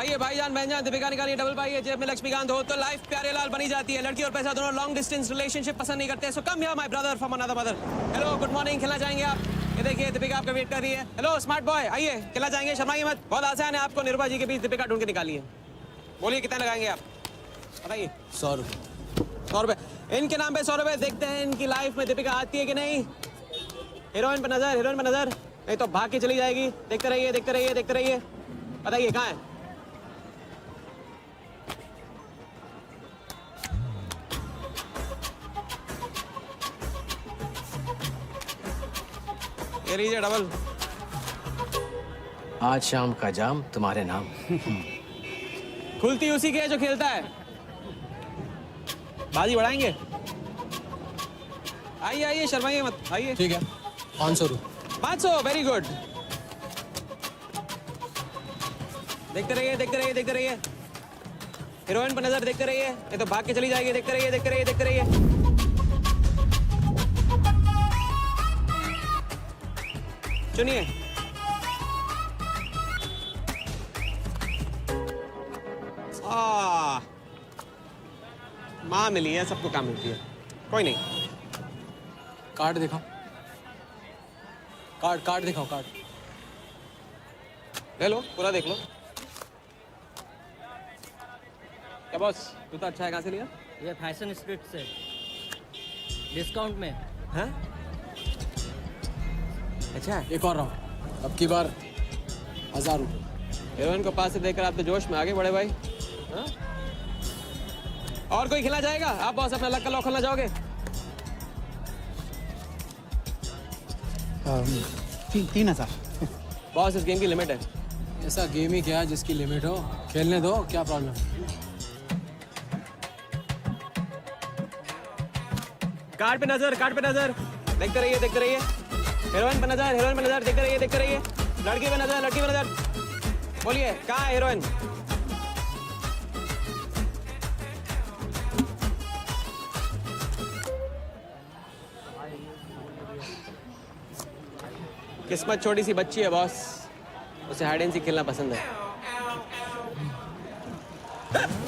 आइए भाईजान बहनजान, दीपिका निकालिए डबल पाई है, जेब में लक्ष्मीकांत हो तो लाइफ प्यारे लाल बनी जाती है। लड़की और पैसा दोनों लॉन्ग डिस्टेंस रिलेशनशिप पसंद नहीं करते। So come here my brother from another mother. Hello good morning, खेलना चाहेंगे आप? ये देखिए दीपिका आपका वेट कर रही है। हेलो स्मार्ट बॉय, आइए खेलना चाहेंगे? शर्माइए मत, बहुत आसान है। आपको निर्भा जी के बीच दीपिका ढूंढ के निकाली है। बोलिए कितना लगाएंगे आप, बताइए। 100 रुपये। 100 रुपये इनके नाम पे 100 रुपये। देखते हैं इनकी लाइफ में दीपिका आती है कि नहीं। हीरोइन पर नजर, हीरोइन पर नजर, नहीं तो भाग के चली जाएगी। देखते रहिए देखते रहिए देखते रहिए, बताइए कहाँ है? ये लीजिए डबल। आज शाम का जाम तुम्हारे नाम। खुलती उसी की है जो खेलता है। बाजी बढ़ाएंगे? आइए आइए, शर्माइए मत, आइए। ठीक है, 500 रुपये। 500, वेरी गुड। देखते रहिए देखते रहिए देखते रहिए, हीरोइन पर नजर, देखते रहिए, ये तो भाग के चली जाएगी। देखते रहिए देखते रहिए देखते रहिए। चुनिए। माँ मिली है, सबको काम मिलती है, कोई नहीं। कार्ड दिखाओ, कार्ड दिखाओ, कार्ड ले लो, पूरा देख लो। क्या बॉस, जूता अच्छा है? कहाँ से लिया? ये फैशन स्ट्रीट से डिस्काउंट में। हाँ अच्छा है। एक और राउंड, अब की बार 1000 रुपये। हीरोइन को पास से देखकर आप तो जोश में आगे बड़े भाई। हाँ? और कोई खिला जाएगा? आप बॉस अपना लक का लॉक खोलना चाहोगे? 3000। बॉस इस गेम की लिमिट है। ऐसा गेम ही क्या है जिसकी लिमिट हो? खेलने दो, क्या प्रॉब्लम है? कार्ड पे नजर, कार्ड पे नजर, देखते रहिए देखते रहिए। हीरोइन पे नजर, हीरोइन पे नजर, देखते रहिए देखते रहिए। लड़की पे नजर, लड़की पे नजर। बोलिए कहाँ है हीरोइन? किस्मत छोटी सी बच्ची है बॉस, उसे हाइड एंड सीक खेलना पसंद है।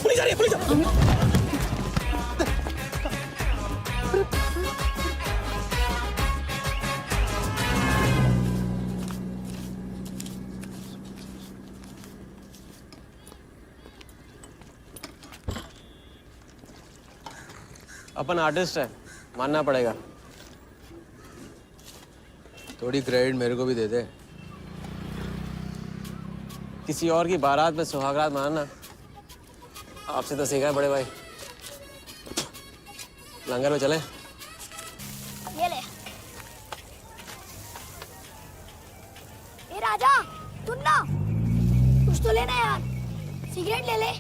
पुलिस आ रही है, पुलिस आ रही है। अपन आर्टिस्ट है, मानना पड़ेगा। थोड़ी क्रेडिट मेरे को भी दे दे। किसी और की बारात में सुहागरात मनाना आपसे तो सीखा है बड़े भाई। लंगर में चले? ये ले। ए राजा, सुन ना, कुछ तो लेना यार, सिगरेट ले ले।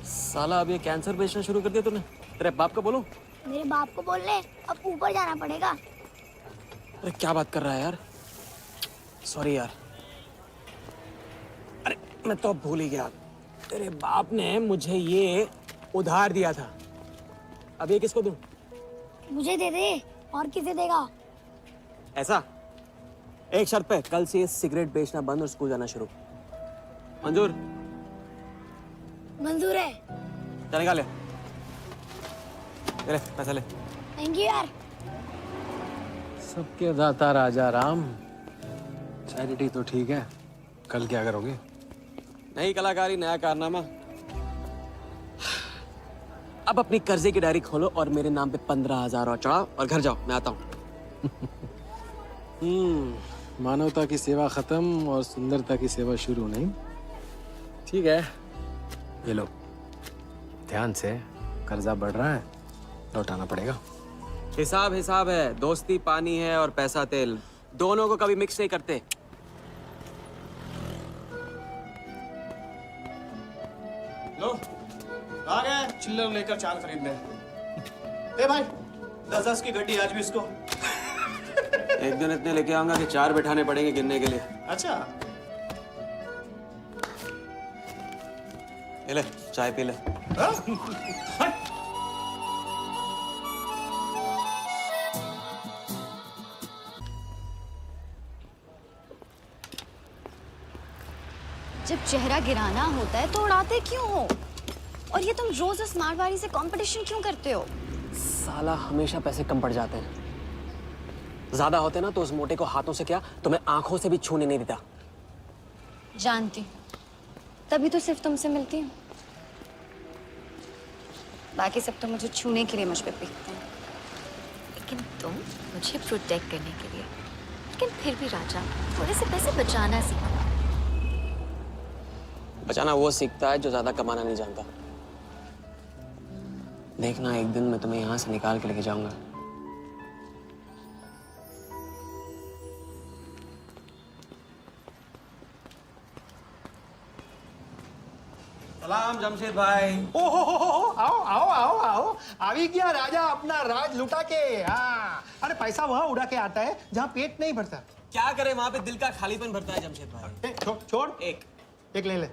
साला अब ये कैंसर बेचना शुरू कर दिया तूने। तेरे बाप को बोलूं? मेरे बाप को बोल ले, अब ऊपर जाना पड़ेगा। अरे क्या बात कर रहा है यार, सॉरी यार। अरे मैं तो अब भूल ही गया, तेरे बाप ने मुझे ये उधार दिया था। अब ये किसको दूं? मुझे दे दे, और किसे देगा? ऐसा एक शर्त पे, कल से ये सिगरेट बेचना बंद और स्कूल जाना शुरू। मंजूर? मंजूर है। चल निकाल ले, पैसा ले। थैंक यू यार। सबके दाता राजा राम। चैरिटी तो ठीक है, कल क्या करोगे? नई कलाकारी, नया कारनामा। अब अपनी कर्जे की डायरी खोलो और मेरे नाम पे 15,000 और चढ़ाओ और घर जाओ, मैं आता हूँ। मानवता की सेवा खत्म और सुंदरता की सेवा शुरू नहीं। ठीक है, ये लो, ध्यान से, कर्जा बढ़ रहा है, लौटाना पड़ेगा। हिसाब हिसाब है, दोस्ती पानी है और पैसा तेल, दोनों को कभी मिक्स नहीं करते। लो, आ गए चिल्लर लेकर चाल खरीदने। ए भाई, 10-10 की गड्डी आज भी इसको। एक दिन इतने लेके आऊंगा कि 4 बिठाने पड़ेंगे गिनने के लिए। अच्छा, ये ले, चाय पी ले। हाँ? जब चेहरा गिराना होता है तो उड़ाते क्यों हो? और ये तुम रोज उस मारवाड़ी से कंपटीशन क्यों करते हो? साला हमेशा पैसे कम पड़ जाते हैं। ज्यादा होते ना तो उस मोटे को हाथों से क्या तो मैं आंखों से भी छूने नहीं देता। जानती, तभी तो सिर्फ तुमसे मिलती हूँ। बाकी सब तो मुझे छूने के लिए मुझ पे पीटते हैं। लेकिन तुम मुझे प्रोटेक्ट करने के लिए। लेकिन फिर भी राजा, थोड़े से पैसे बचाना सीखो। बचाना वो सीखता है जो ज्यादा कमाना नहीं जानता। देखना एक दिन मैं तुम्हें यहाँ से निकाल के लेके जाऊंगा। सलाम जमशेद भाई। ओ हो, आओ आओ आओ आओ, આવી ગયા राजा अपना राज लुटा के। हाँ, अरे पैसा वहाँ उड़ा के आता है जहाँ पेट नहीं भरता। क्या करे, वहां पे दिल का खालीपन भरता है जमशेद भाई। छोड़ एक ले ले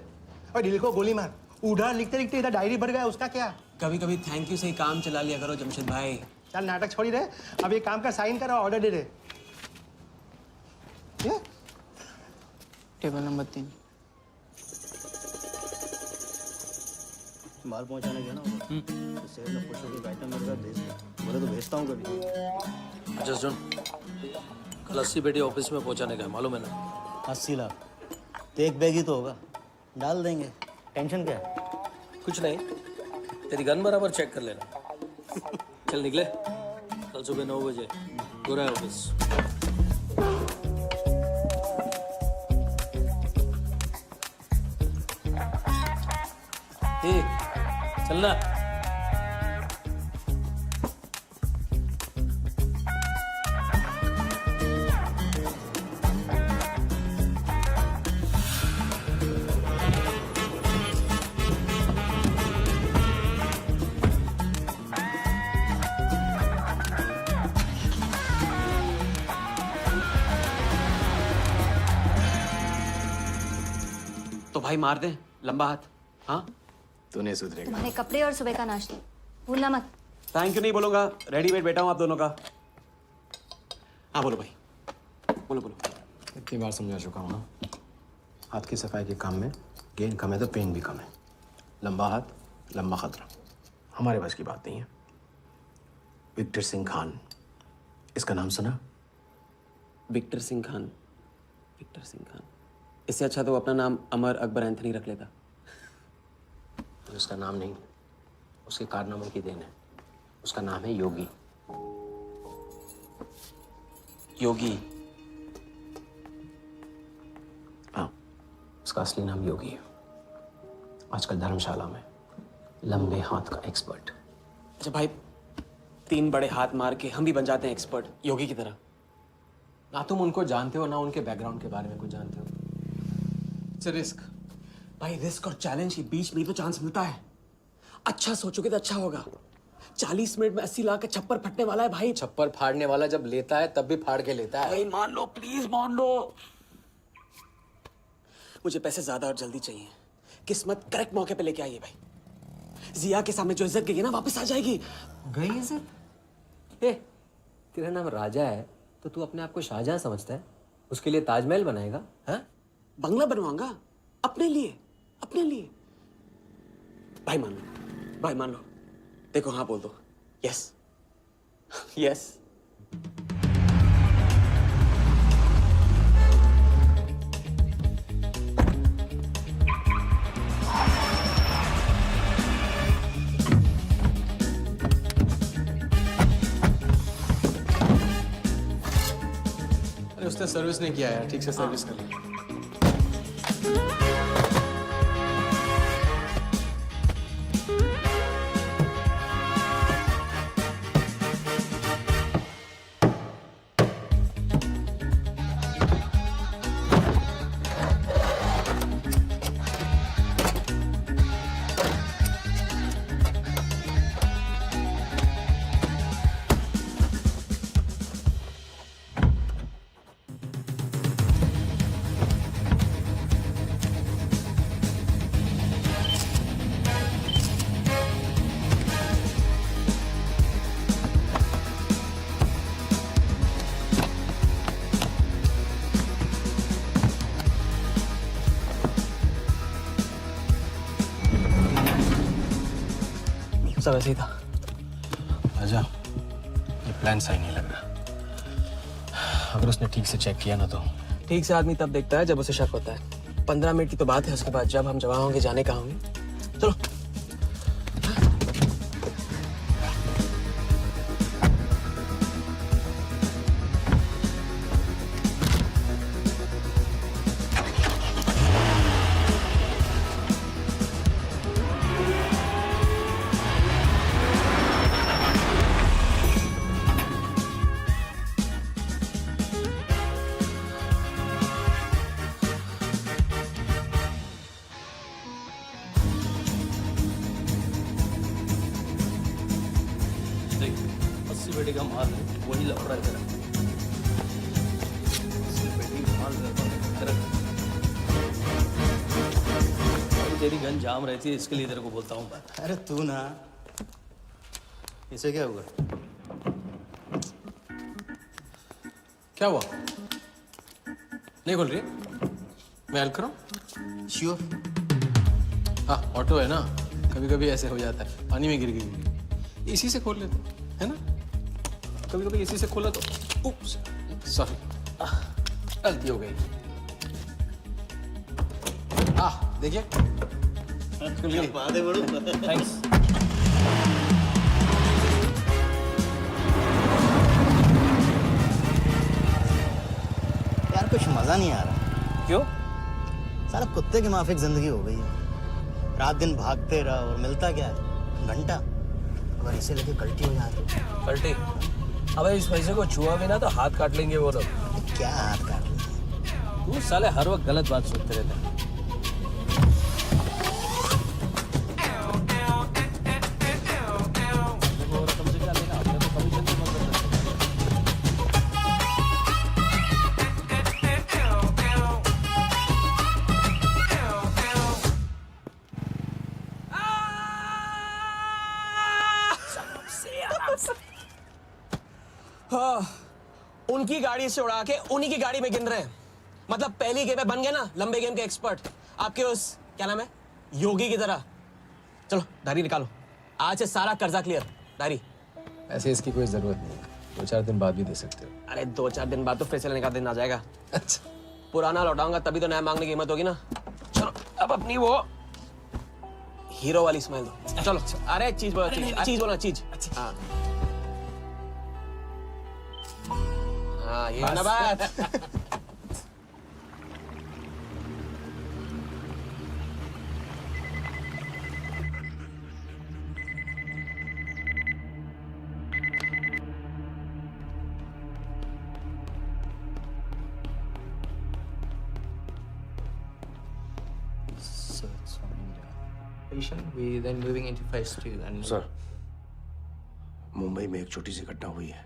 और दिल को गोली मार। उधार लिखते लिखते इधर डायरी भर गया, उसका क्या? कभी कभी थैंक यू से ही काम चला लिया करो जमशेद भाई। चल नाटक छोड़ी रहे, अब एक काम का साइन कर और ऑर्डर दे दे। ये? Table number 3। माल पहुंचाने गया ना तो सेल में खुश होकर आइटम मिल रहा भेज दे। बोले तो भेजता हूँ कभी। जस्ट जॉन कल 80 पेटी ऑफिस में पहुंचाने का है, मालूम है ना? 80 लाख तो एक बैग ही तो होगा, डाल देंगे। टेंशन क्या है? कुछ नहीं, तेरी गन बराबर चेक कर लेना। चल निकले, कल सुबह 9 बजे पूरा है ऑफिस। चलना। तो भाई मार दे लंबा हाथ। हाँ तू नहीं सुधरेगा। तुम्हारे कपड़े और सुबह का नाश्ता भूलना मत। थैंक यू नहीं बोलूंगा, रेडी वेट बैठा हूँ आप दोनों का। हाँ बोलो भाई, बोलो बोलो। इतनी बार समझा चुका हूँ ना, हाथ की सफाई के काम में गेन कम है तो पेन भी कम है। लंबा हाथ लंबा खतरा, हमारे बस की बात नहीं है। विक्टर सिंह खान, इसका नाम सुना? Victor Singh Khan, Victor Singh Khan. इससे अच्छा तो वो अपना नाम अमर अकबर एंथनी रख लेता। उसका नाम नहीं, उसके कारनामों की देन है। उसका नाम है योगी। योगी? हाँ, उसका असली नाम योगी है। आजकल धर्मशाला में लंबे हाथ का एक्सपर्ट। अच्छा भाई, 3 बड़े हाथ मार के हम भी बन जाते हैं एक्सपर्ट योगी की तरह। ना तुम उनको जानते हो ना उनके बैकग्राउंड के बारे में कुछ जानते हो। It's a risk. भाई रिस्क और चैलेंज के बीच में ही तो चांस मिलता है। अच्छा सोचोगे तो अच्छा होगा। 40 मिनट में 80 लाख का छप्पर फटने वाला है भाई। छप्पर फाड़ने वाला जब लेता है तब भी फाड़ के लेता है। भाई मान लो, प्लीज मान लो। मुझे पैसे ज्यादा और जल्दी चाहिए। किस्मत करेक्ट मौके पे लेके आइए भाई। जिया के सामने जो इज्जत गई है ना, वापस आ जाएगी। गई इज्जत? ए, तेरा नाम राजा है तो तू अपने आप को शाहजहां समझता है? उसके लिए ताजमहल बनाएगा? हाँ? बंगला बनवाऊंगा अपने लिए, अपने लिए। भाई मान लो, भाई मान लो। देखो हाँ बोल दो। Yes yes. अरे उसने सर्विस नहीं किया यार, ठीक से सर्विस कर लिया। जैसा वैसे ही था। राजा, ये प्लान सही नहीं लग रहा। अगर उसने ठीक से चेक किया ना तो ठीक से आदमी तब देखता है जब उसे शक होता है। 15 मिनट की तो बात है, उसके बाद जब हम जवां होंगे जाने कहाँ होंगे। चलो। देख 80 पेटी का माल है, वही लफड़ा है तेरा। 80 पेटी माल तेरा। तेरी गन जाम रहती है, इसके लिए तेरे को बोलता हूँ मैं। अरे तू ना, इसे क्या हुआ? क्या हुआ? नहीं खोल रही? मैं हेल्प करूं? श्योर। हाँ, ऑटो है ना, कभी कभी ऐसे हो जाता है, पानी में गिर गई। इसी से खोल लेते है ना? कभी कभी इसी से खोला तो उप्स, सॉरी, गलती हो गई। देखिए, बात है बड़ू। थैंक्स। यार कुछ मजा नहीं आ रहा। क्यों? सारा कुत्ते की माफिक जिंदगी हो गई है। रात दिन भागते रहो और मिलता क्या है? घंटा। अगर इसे लेके कल्टी हो जाती। पलटी। अबे इस पैसे को छुआ भी ना तो हाथ काट लेंगे वो लोग। क्या हाथ काट लिया? तू साले हर वक्त गलत बात सोचते रहते हैं। उनकी गाड़ी से उड़ा के उन्हीं की गाड़ी में गिन रहे हैं। मतलब पहली गेम में बन गए ना लंबे गेम के एक्सपर्ट, आपके उस क्या नाम है योगी की तरह। चलो डायरी निकालो, आज से सारा कर्जा क्लियर। डायरी। ऐसे इसकी कोई जरूरत नहीं, 2-4 दिन बाद भी दे सकते हो। अरे 2-4 दिन बाद तो फिर से लेने का दिन आ जाएगा। अच्छा, पुराना लौटाऊंगा तभी तो नया मांगने की हिम्मत होगी ना। चलो अब अपनी वो हीरो वाली स्माइल दो। चलो। अरे चीज बोलो, चीज बोलो, चीज। हाँ हाँ, ये ना बात। We then moving into phase 2 and sir, Mumbai में एक छोटी सी घटना हुई है।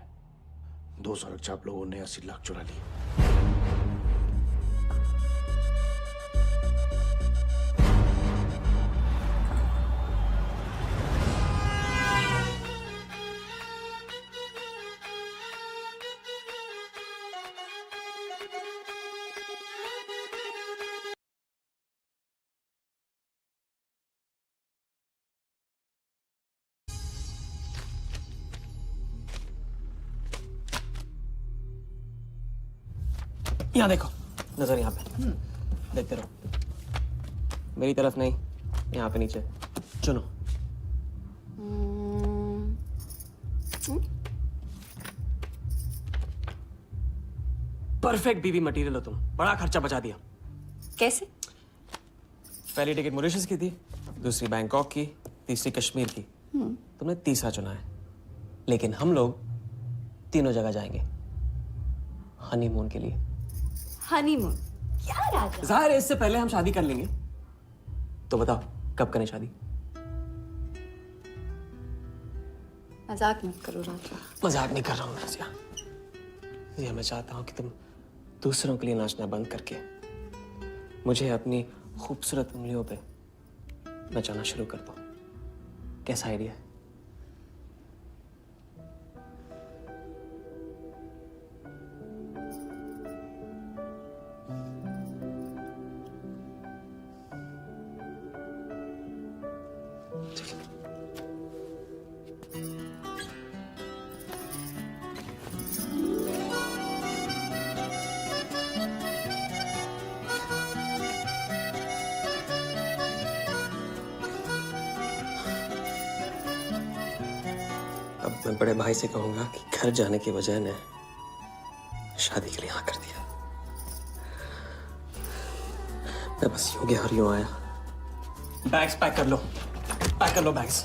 2 सड़क चाप लोगों ने 80 लाख चुरा लिए। यहाँ देखो, नजर यहाँ पे। देखते रहो, मेरी तरफ नहीं, यहाँ पे नीचे। चुनो। परफेक्ट बीवी मटेरियल हो तुम, बड़ा खर्चा बचा दिया। कैसे? पहली टिकट मॉरिशस की थी, दूसरी बैंकॉक की, तीसरी कश्मीर की। तुमने तीसरा चुना है, लेकिन हम लोग तीनों जगह जाएंगे हनीमून के लिए। हनीमून? क्या राजा? जाहिर है इससे पहले हम शादी कर लेंगे। तो बताओ कब करें शादी? मजाक मत करो राजा। मजाक नहीं कर रहा हूँ रज़िया। ये मैं चाहता हूँ कि तुम दूसरों के लिए नाचना बंद करके मुझे अपनी खूबसूरत उंगलियों पे नचाना शुरू कर दो। कैसा आइडिया है? मैं बड़े भाई से कहूंगा कि घर जाने के बजाय ने शादी के लिए हाँ कर दिया। मैं बस यूं गया और यूं आया। बैग्स पैक कर लो, पैक कर लो बैग्स।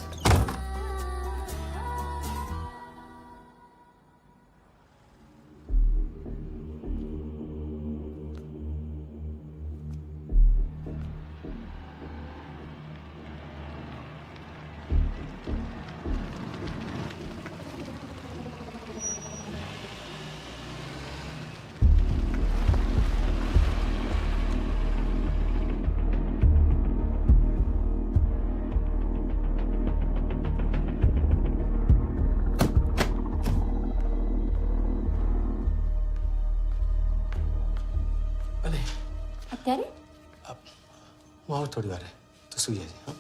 અત્યારે वहाँ और थोड़ी बार है तो सो जाइए। हाँ?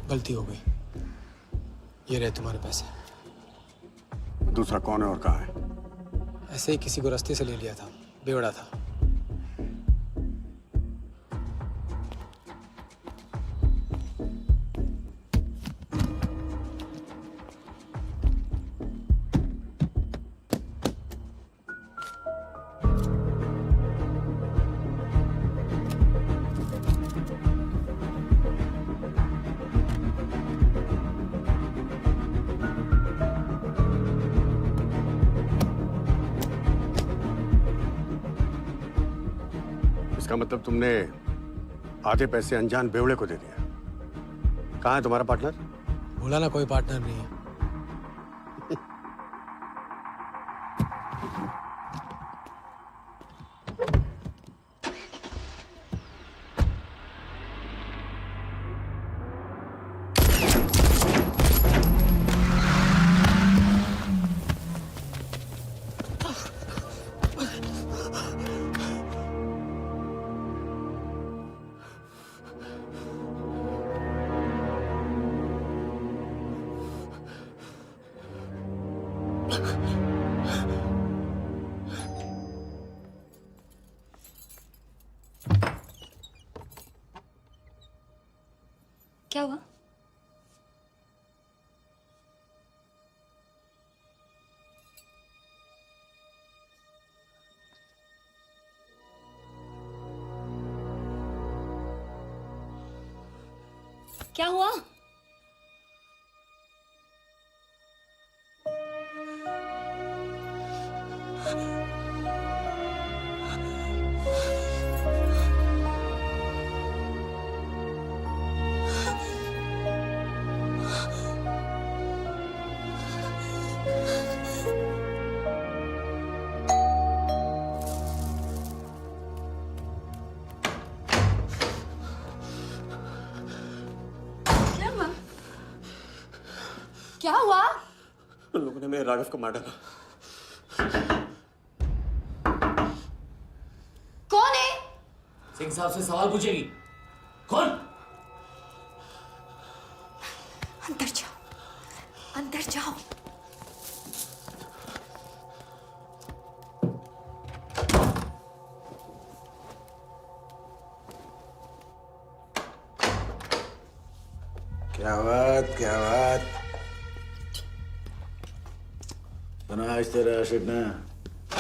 गलती हो गई। ये रहे तुम्हारे पैसे। दूसरा कौन है और कहाँ है? ऐसे ही किसी को रास्ते से ले लिया था, बेवड़ा था। इसका मतलब तुमने आधे पैसे अनजान बेवड़े को दे दिया। कहाँ है तुम्हारा पार्टनर? बोला ना कोई पार्टनर नहीं है। क्या हुआ? क्या हुआ? क्या हुआ? उन लोगों ने मेरे राघव को मार डाला। कौन है? सिंह साहब से सवाल पूछेगी। कौन? अंदर जाओ, अंदर जाओ। क्या बात, क्या बात। सुना आज तेरे आशिक ने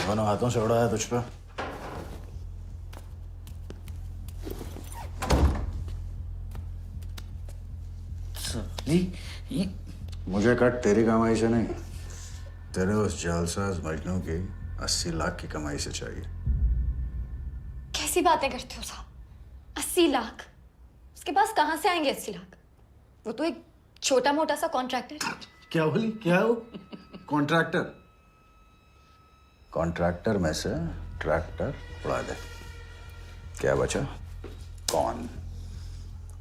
दोनों हाथों से उड़ाया तुझ पे। मुझे कट तेरी कमाई से नहीं, तेरे उस जालसाज मजनू की 80 लाख की कमाई से चाहिए। कैसी बातें करते हो साहब? 80 लाख? उसके पास कहां से आएंगे 80 लाख? वो तो एक छोटा मोटा सा कॉन्ट्रैक्टर है। क्या बोली? क्या हो? कॉन्ट्रैक्टर? कॉन्ट्रैक्टर में से ट्रैक्टर उड़ा दे। क्या बचा? कौन?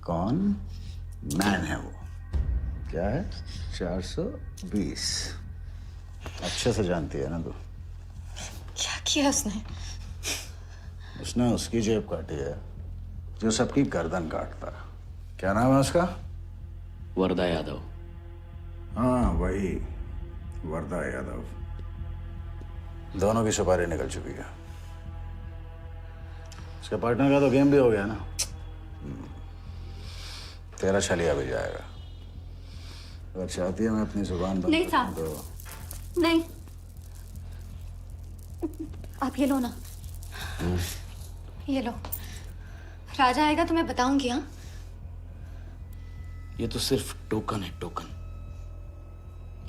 कौन मैन है वो? क्या है? 420। अच्छे से जानती है ना तू। किया उसने? उसने उसकी जेब काटी है जो सबकी गर्दन काटता है। क्या नाम है उसका? वर्दा यादव। हाँ वही, वर्दा यादव। दोनों की सुपारी निकल चुकी है। उसके पार्टनर का तो गेम भी हो गया ना। तेरा छलिया भी जाएगा। अगर चाहती है मैं अपनी जुबान बंद नहीं साहब, तो नहीं। आप ये लो ना, ये लो। राजा आएगा तो मैं बताऊंगी। हाँ, ये तो सिर्फ टोकन है, टोकन।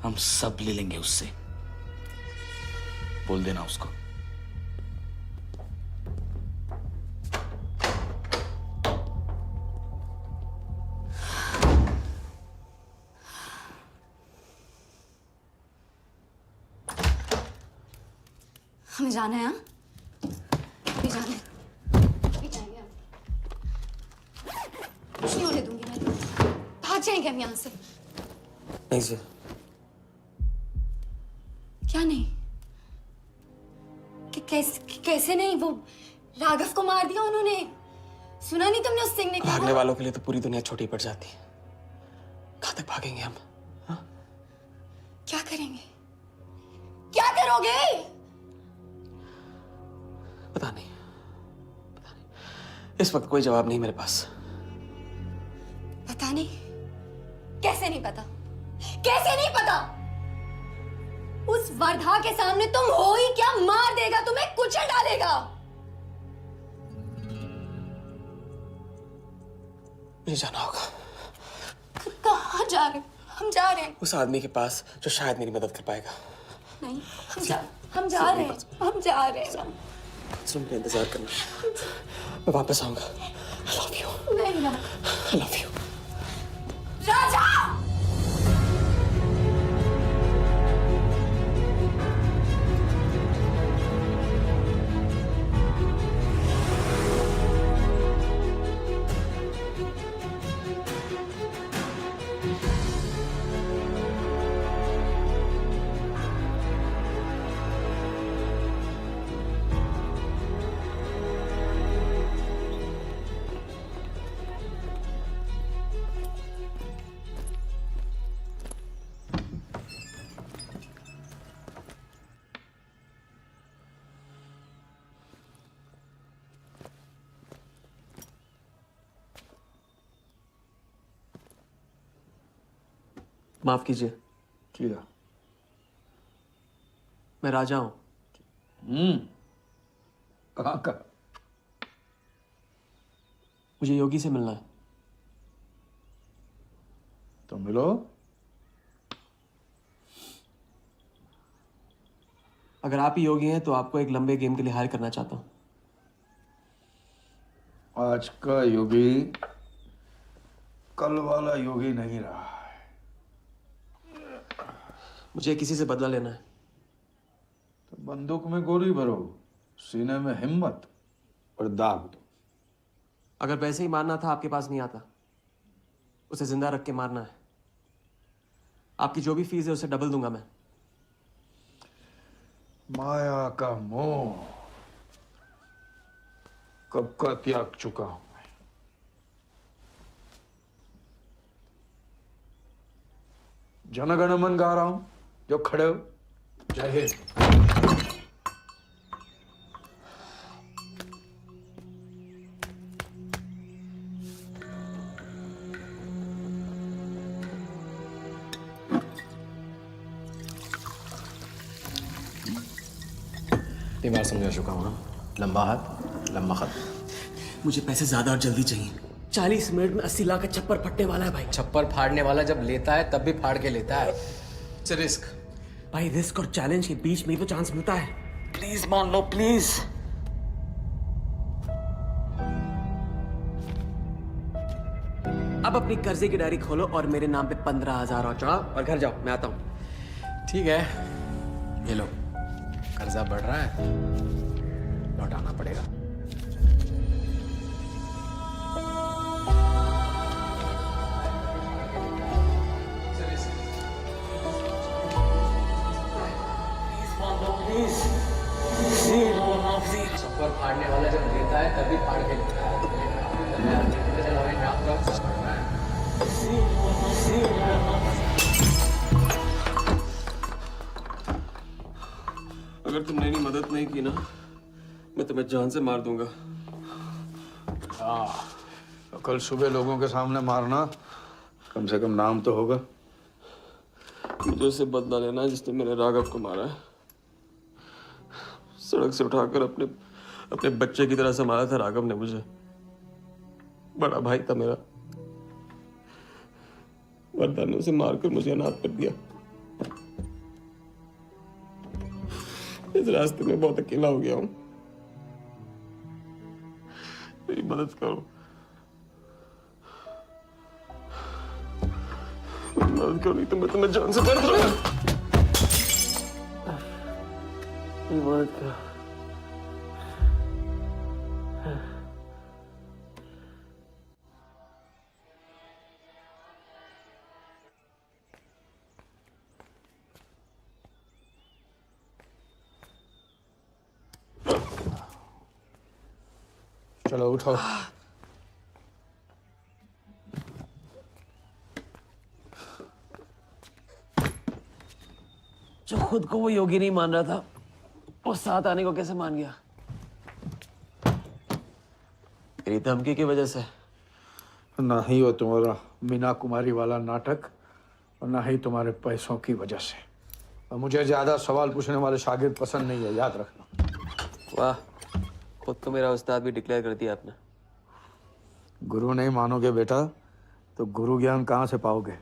हम सब ले लेंगे उससे। बोल देना उसको। हमें जाना है। हाँ, अभी जाना है, अभी जाएंगे हम। कुछ नहीं होने दूंगी मैं। भाग जाएंगे हम यहाँ से। नहीं सर। क्या नहीं? कैसे नहीं? वो राघव को मार दिया उन्होंने। सुना नहीं तुमने उस सिंह ने क्या? भागने वालों के लिए तो पूरी दुनिया छोटी पड़ जाती है। कहाँ तक भागेंगे हम? हाँ? क्या करेंगे? क्या करोगे? पता नहीं, इस वक्त कोई जवाब नहीं मेरे पास। पता नहीं? कैसे नहीं पता? कैसे नहीं पता? उस वर्धा के सामने तुम हो ही क्या? मार देगा, तुम्हें कुचल डालेगा। मुझे जाना होगा। कहाँ जा रहे? हम जा रहे हैं उस आदमी के पास जो शायद मेरी मदद कर पाएगा। नहीं, हम जा रहे हैं। हम जा रहे हैं। सुन, मेरा इंतजार करना। मैं वापस आऊंगा। I love you. नहीं ना। I love you. राजा! माफ कीजिए। ठीक है। मैं राजा हूं। कहाँ का? मुझे योगी से मिलना है। तो मिलो। अगर आप ही योगी हैं तो आपको एक लंबे गेम के लिए हायर करना चाहता हूं। आज का योगी कल वाला योगी नहीं रहा है। मुझे किसी से बदला लेना है। तो बंदूक में गोली भरो, सीने में हिम्मत और दाग दो। अगर पैसे ही मारना था आपके पास नहीं आता, उसे जिंदा रख के मारना है। आपकी जो भी फीस है उसे डबल दूंगा मैं। माया का मोह कब का त्याग चुका हूं मैं। जनगण मन गा रहा हूं, जो खड़े हो। जय हिंद। इतनी बार समझा चुका हूं ना। लंबा हाथ लंबा खत। मुझे पैसे ज्यादा और जल्दी चाहिए। 40 मिनट में 80 लाख का छप्पर फटने वाला है भाई। छप्पर फाड़ने वाला जब लेता है तब भी फाड़ के लेता है। इट्स रिस्क भाई। रिस्क और चैलेंज के बीच में ही तो चांस मिलता है। प्लीज मान लो, प्लीज। अब अपनी कर्जे की डायरी खोलो और मेरे नाम पे 15,000 और चढ़ाओ और घर जाओ। मैं आता हूं। ठीक है, ये लो। कर्जा बढ़ रहा है, लौटाना पड़ेगा। Please. अगर तुमने इन्हीं मदद नहीं की ना, मैं तुम्हें जान से मार दूंगा। हाँ, तो कल सुबह लोगों के सामने मारना, कम से कम नाम तो होगा। मुझे उससे बदला लेना जिसने मेरे राघव को मारा है। सड़क से उठाकर अपने बच्चे की तरह संभाला था राघव ने मुझे। बड़ा भाई था मेरा, वरदान ने उसे मारकर मुझे अनाथ कर दिया। इस रास्ते में बहुत अकेला हो गया हूं। मेरी मदद करो, मदद करो, नहीं तो मैं तुम्हें जान से मार दूंगा। मेरी मदद करो। चलो उठो। जो खुद को वो योगी नहीं मान रहा था, वो साथ आने को कैसे मान गया? मेरी धमकी की वजह से। ना ही वो तुम्हारा मीना कुमारी वाला नाटक और ना ही तुम्हारे पैसों की वजह से। और मुझे ज्यादा सवाल पूछने वाले शागिर्द पसंद नहीं है, याद रखना। वाह, खुद को मेरा उस्ताद भी डिक्लेयर कर दिया आपने। गुरु नहीं मानोगे बेटा तो गुरु ज्ञान कहाँ से पाओगे।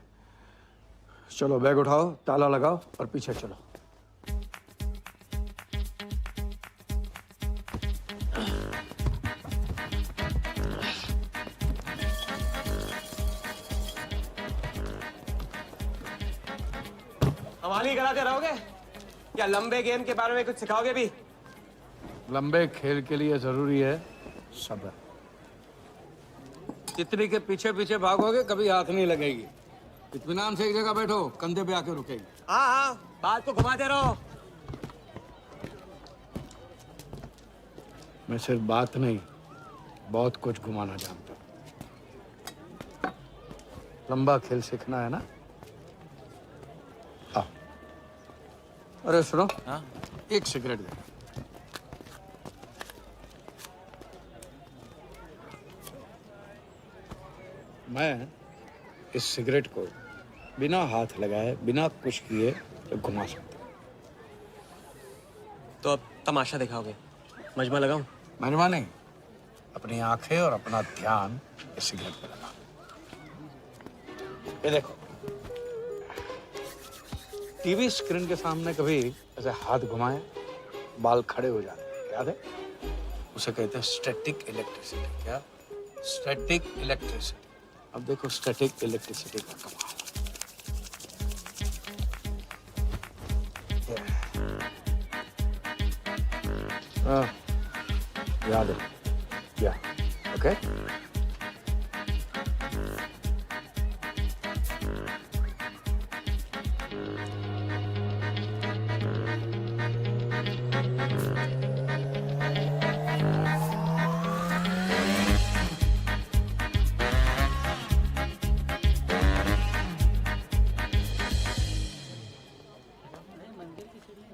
चलो बैग उठाओ, ताला लगाओ और पीछे चलो। हमारी कराते रहोगे या लंबे गेम के बारे में कुछ सिखाओगे भी? लंबे खेल के लिए जरूरी है सब्र। तितली के पीछे पीछे भागोगे कभी हाथ नहीं लगेगी। इत्मीनान से एक जगह बैठो, कंधे पे आके रुकेगी। हाँ हाँ, बात को घुमाते रहो। मैं सिर्फ बात नहीं, बहुत कुछ घुमाना जानता हूँ। लंबा खेल सीखना है ना? आओ। अरे सुनो, हाँ? एक सिगरेट दे। मैं इस सिगरेट को बिना हाथ लगाए, बिना कुछ किए तो घुमा सकता हूँ। तो अब तमाशा दिखाओगे? मजमा लगाऊं? मजमा नहीं, अपनी आंखें और अपना ध्यान इस सिगरेट पर लगा। ये देखो, टीवी स्क्रीन के सामने कभी ऐसे हाथ घुमाए, बाल खड़े हो जाते हैं, याद है? उसे कहते हैं स्टैटिक इलेक्ट्रिसिटी। क्या? Static electricity. अब देखो स्टैटिक इलेक्ट्रिसिटी का कमाल। याद है क्या? ओके?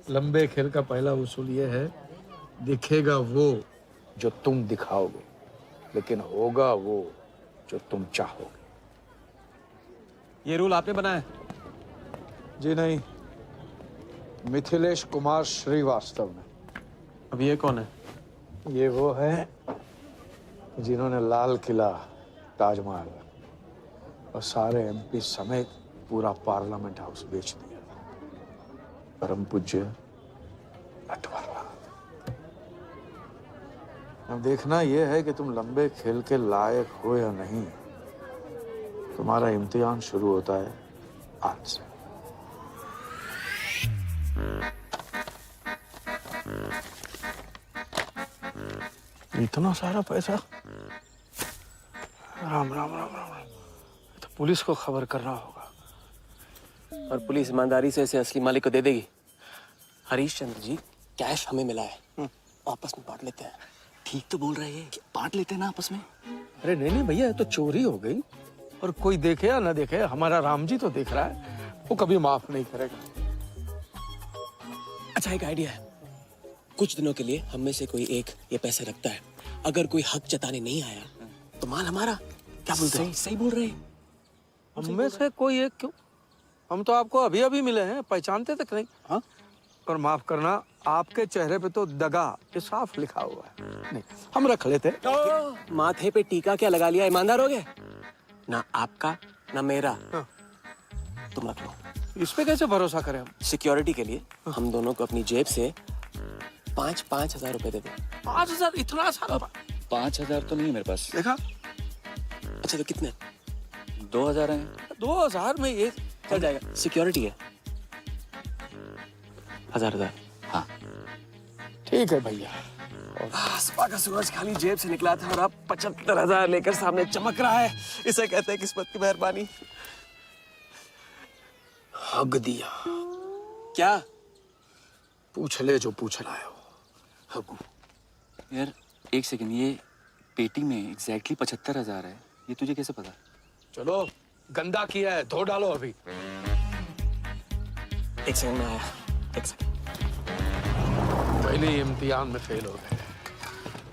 लंबे खेल का पहला उसूल ये है, दिखेगा वो जो तुम दिखाओगे, लेकिन होगा वो जो तुम चाहोगे। ये रूल आपने बनाया? जी नहीं, मिथिलेश कुमार श्रीवास्तव ने। अब ये कौन है? ये वो है जिन्होंने लाल किला, ताजमहल और सारे एमपी समेत पूरा पार्लियामेंट हाउस बेच दिया। परम पूज्य नटवरलाल। अब देखना यह है कि तुम लंबे खेल के लायक हो या नहीं। तुम्हारा इम्तिहान शुरू होता है आज से। इतना सारा पैसा? राम राम राम राम, तो पुलिस को खबर करना होगा। और पुलिस ईमानदारी से इसे असली मालिक को दे देगी। हरीश चंद्र जी, कैश हमें मिला है, आपस में बांट लेते हैं। ठीक तो बोल रहे हैं, बांट लेते हैं ना आपस में। अरे नहीं नहीं भैया, ये तो चोरी हो गई, और कोई देखे या ना देखे, हमारा राम जी तो देख रहा है, वो कभी माफ नहीं करेगा। अच्छा एक आइडिया है, कुछ दिनों के लिए हम में से कोई एक ये पैसे रखता है, अगर कोई हक जताने नहीं आया तो माल हमारा। क्या बोलते हैं? सही बोल रहे हैं। हम में से कोई एक क्यों, हम तो आपको अभी अभी मिले हैं, पहचानते तक नहीं। हाँ, और माफ करना, आपके चेहरे पे तो दगा ये साफ लिखा हुआ है। नहीं, हम रख लेते। माथे पे टीका क्या लगा लिया, ईमानदार हो गए? ना आपका ना मेरा। तुम रख लो। इस पे कैसे भरोसा करें हम? सिक्योरिटी के लिए हम दोनों को अपनी जेब से 5,000 रुपए दे दो। 5,000 इतना सारा? 5,000 तो नहीं है मेरे पास। देखा? अच्छा तो कितने? 2,000 हैं। 2,000 में ये चल जाएगा, सिक्योरिटी है। 1,000। हाँ ठीक है भैया। सुबह का सूरज खाली जेब से निकला था और अब 75,000 लेकर सामने चमक रहा है। इसे कहते हैं किस्मत की मेहरबानी। हक दिया। क्या? पूछ ले जो पूछना है। हगू। यार एक सेकंड, ये पेटी में एग्जैक्टली 75,000 है, ये तुझे कैसे पता? चलो गंदा किया है, धो डालो अभी। एक सेकंड में आया, एक सेकंड। पहले इम्तिहान में फेल हो गए।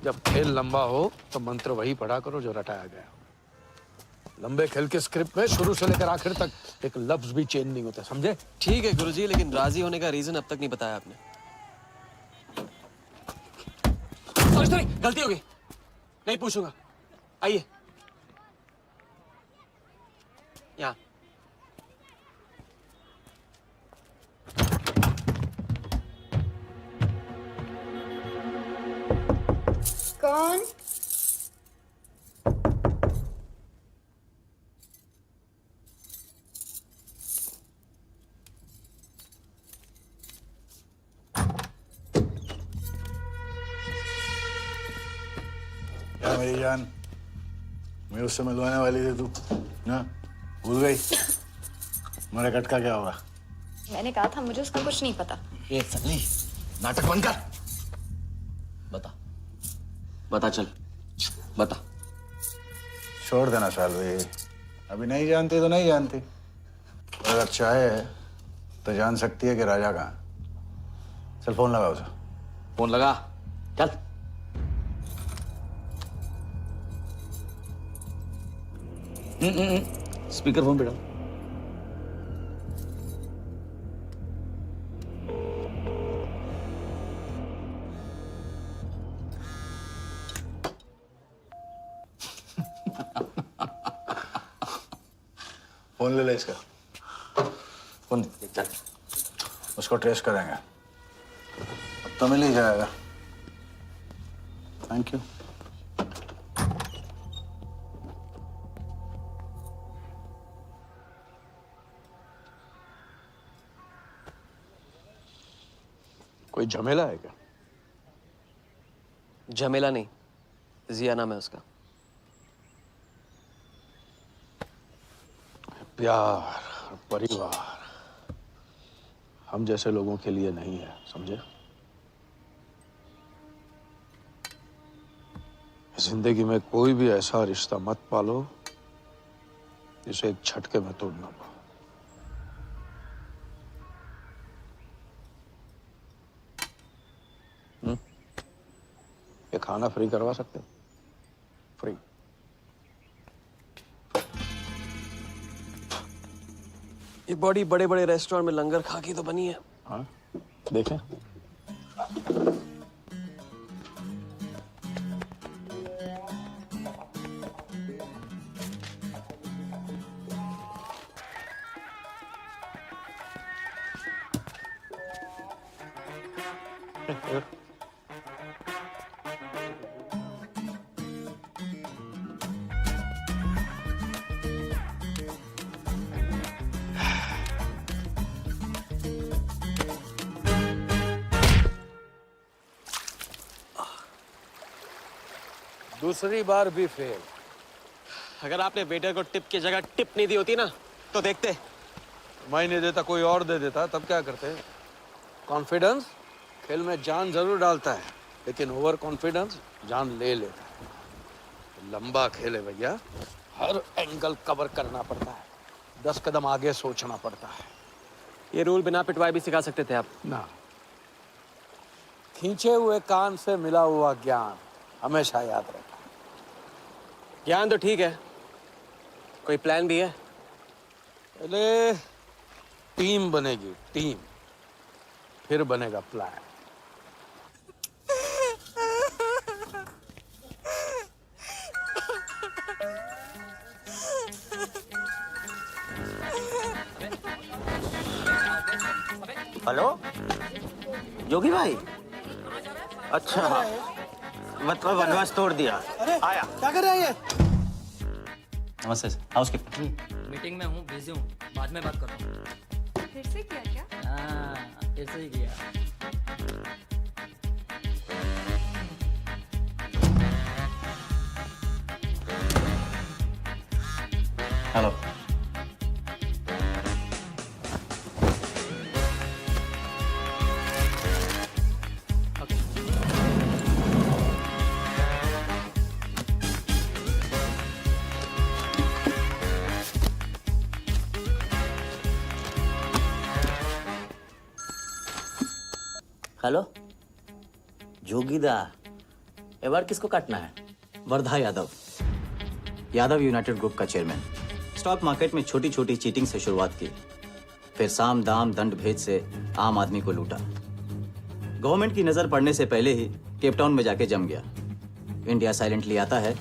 जब खेल लंबा हो तो मंत्र वही पढ़ा करो जो रटाया गया। लंबे खेल के स्क्रिप्ट में शुरू से लेकर आखिर तक एक लफ्ज भी चेंज नहीं होता, समझे? ठीक है गुरुजी, लेकिन राजी होने का रीजन अब तक नहीं बताया आपने। सॉरी, गलती हो गई, नहीं पूछूंगा। आइए यहाँ। कौन? क्या मेरी जान, मैं उससे मिलवाने वाली थी तू ना, भूल गई? मेरा कटका क्या होगा? मैंने कहा था मुझे उसका कुछ नहीं पता। ये सल्ली, नाटक बंद कर। बता चल, बता। छोड़ देना सालवी, अभी नहीं जानती तो नहीं जानती, और अगर चाहे तो जान सकती है कि राजा कहाँ। चल फोन लगा उसे। फोन लगा, चल। स्पीकर फोन पे डाल। फोन ले ले इसका, फोन चल। उसको ट्रेस करेंगे, अब तो मिल ही जाएगा। Thank you. कोई झमेला है क्या? झमेला नहीं, जिया नाम है उसका। प्यार, परिवार हम जैसे लोगों के लिए नहीं है, समझे? जिंदगी में कोई भी ऐसा रिश्ता मत पालो जिसे एक झटके में तोड़ना पड़े। ये खाना फ्री करवा सकते हो? फ्री। ये बॉडी बड़े बड़े रेस्टोरेंट में लंगर खा के तो बनी है। हाँ, देखें। दूसरी बार भी फेल। अगर आपने वेटर को टिप की जगह टिप नहीं दी होती ना तो देखते। मैं नहीं देता, कोई और दे देता, तब क्या करते? कॉन्फिडेंस खेल में जान जरूर डालता है, लेकिन ओवर कॉन्फिडेंस जान ले लेता है। लंबा खेले भैया, हर एंगल कवर करना पड़ता है, 10 कदम आगे सोचना पड़ता है। ये रूल बिना पिटवाए भी सिखा सकते थे आप। ना, खींचे हुए कान से मिला हुआ ज्ञान हमेशा याद रहता है। ज्ञान तो ठीक है, कोई प्लान भी है? पहले टीम बनेगी, टीम, फिर बनेगा प्लान। हेलो जोगी भाई, अच्छा मतलब वनवास तोड़ दिया। आया क्या कर रहे हैं ये? नमस्ते हाउसकीपर। मीटिंग में हूँ, बिजी हूँ, बाद में बात करो। फिर से किया क्या? हाँ, फिर से ही किया। हेलो हेलो जोगीदा, ए बार किसको काटना है? वर्धा यादव, यादव यूनाइटेड ग्रुप का चेयरमैन। स्टॉक मार्केट में छोटी छोटी चीटिंग से शुरुआत की, फिर साम दाम दंड भेद से आम आदमी को लूटा। गवर्नमेंट की नजर पड़ने से पहले ही केप टाउन में जाके जम गया। इंडिया साइलेंटली आता है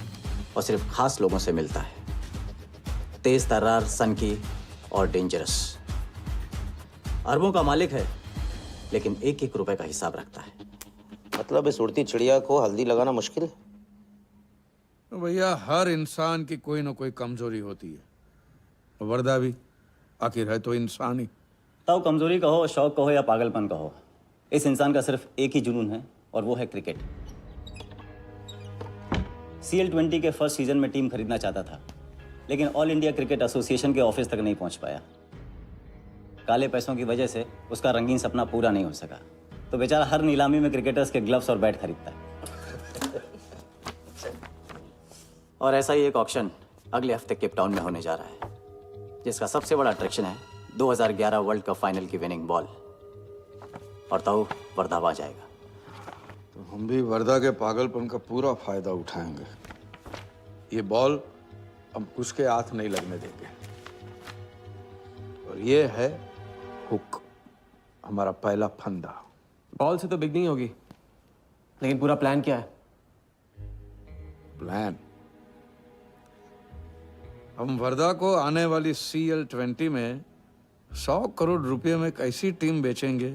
और सिर्फ खास लोगों से मिलता है। तेज तर्रार, सनकी और डेंजरस। अरबों का मालिक है, लेकिन एक एक रुपए का हिसाब रखता है। मतलब इस उड़ती चिड़िया को हल्दी लगाना मुश्किल है? भैया, हर इंसान की कोई ना कोई कमजोरी होती है। वर्दा भी आखिर है तो इंसान ही। ताऊ कमजोरी कहो, शौक कहो या पागलपन कहो, इस इंसान का सिर्फ एक ही जुनून है और वो है क्रिकेट। CL20 के फर्स्ट सीजन में टीम खरीदना चाहता था, लेकिन ऑल इंडिया क्रिकेट एसोसिएशन के ऑफिस तक नहीं पहुंच पाया। काले पैसों की वजह से उसका रंगीन सपना पूरा नहीं हो सका, तो बेचारा हर नीलामी में क्रिकेटर्स के ग्लव्स और बैट खरीदता है। और ऐसा ही एक ऑक्शन अगले हफ्ते केप टाउन में होने जा रहा है, जिसका सबसे बड़ा अट्रैक्शन है 2011 वर्ल्ड कप फाइनल की विनिंग बॉल। और ताऊ वर्धा आ जाएगा। तो हम भी वर्दा के पागलपन का पूरा फायदा उठाएंगे। ये बॉल हम उसके हाथ नहीं लगने देंगे। और ये है हुक, हमारा पहला फंदा। बॉल से तो बिग नहीं होगी, लेकिन पूरा प्लान क्या है? प्लान, हम वर्धा को आने वाली CL20 में 100 करोड़ रुपए में एक ऐसी टीम बेचेंगे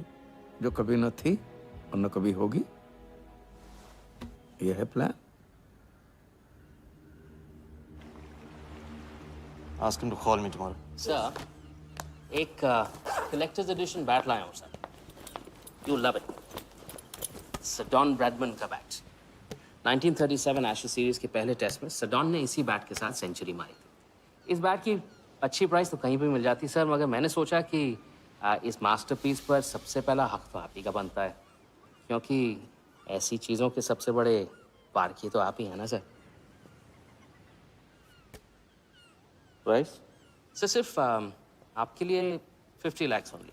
जो कभी न थी और न कभी होगी। यह है plan. Ask him to call me tomorrow. Sir, एक कलेक्टर्स एडिशन बैट लाया हूँ sir. You love it. Sir Don Bradman का बैट। 1937 एशेज सीरीज के पहले टेस्ट में सडॉन ने इसी बैट के साथ सेंचुरी मारी थी। इस बैट की अच्छी प्राइस तो कहीं भी मिल जाती सर, मगर मैंने सोचा कि इस मास्टरपीस पर सबसे पहला हक तो आप ही का बनता है, क्योंकि ऐसी चीज़ों के सबसे बड़े पारखी तो आप ही हैं ना सर। प्राइस सर सिर्फ आपके लिए 50 lakhs only.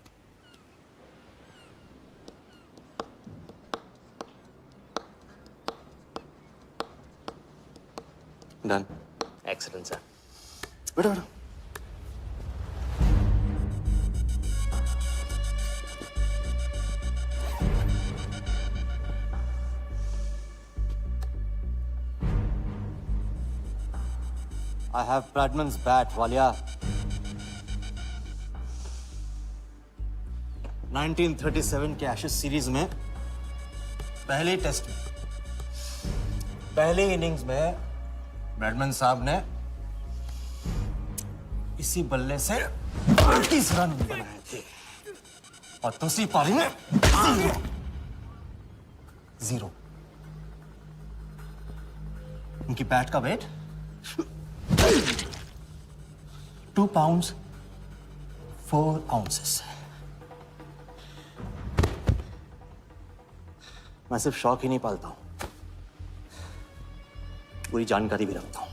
Done. Excellent, sir. बैठो बैठो। I have Bradman's bat, Walia. 1937 के एशेज सीरीज में पहले टेस्ट में पहले इनिंग्स में ब्रैडमन साहब ने इसी बल्ले से 38 रन बनाए थे और दूसरी पारी में 0। उनकी बैट का वेट 2 pounds 4 ounces। मैं सिर्फ शौक ही नहीं पालता हूं, पूरी जानकारी भी रखता हूं।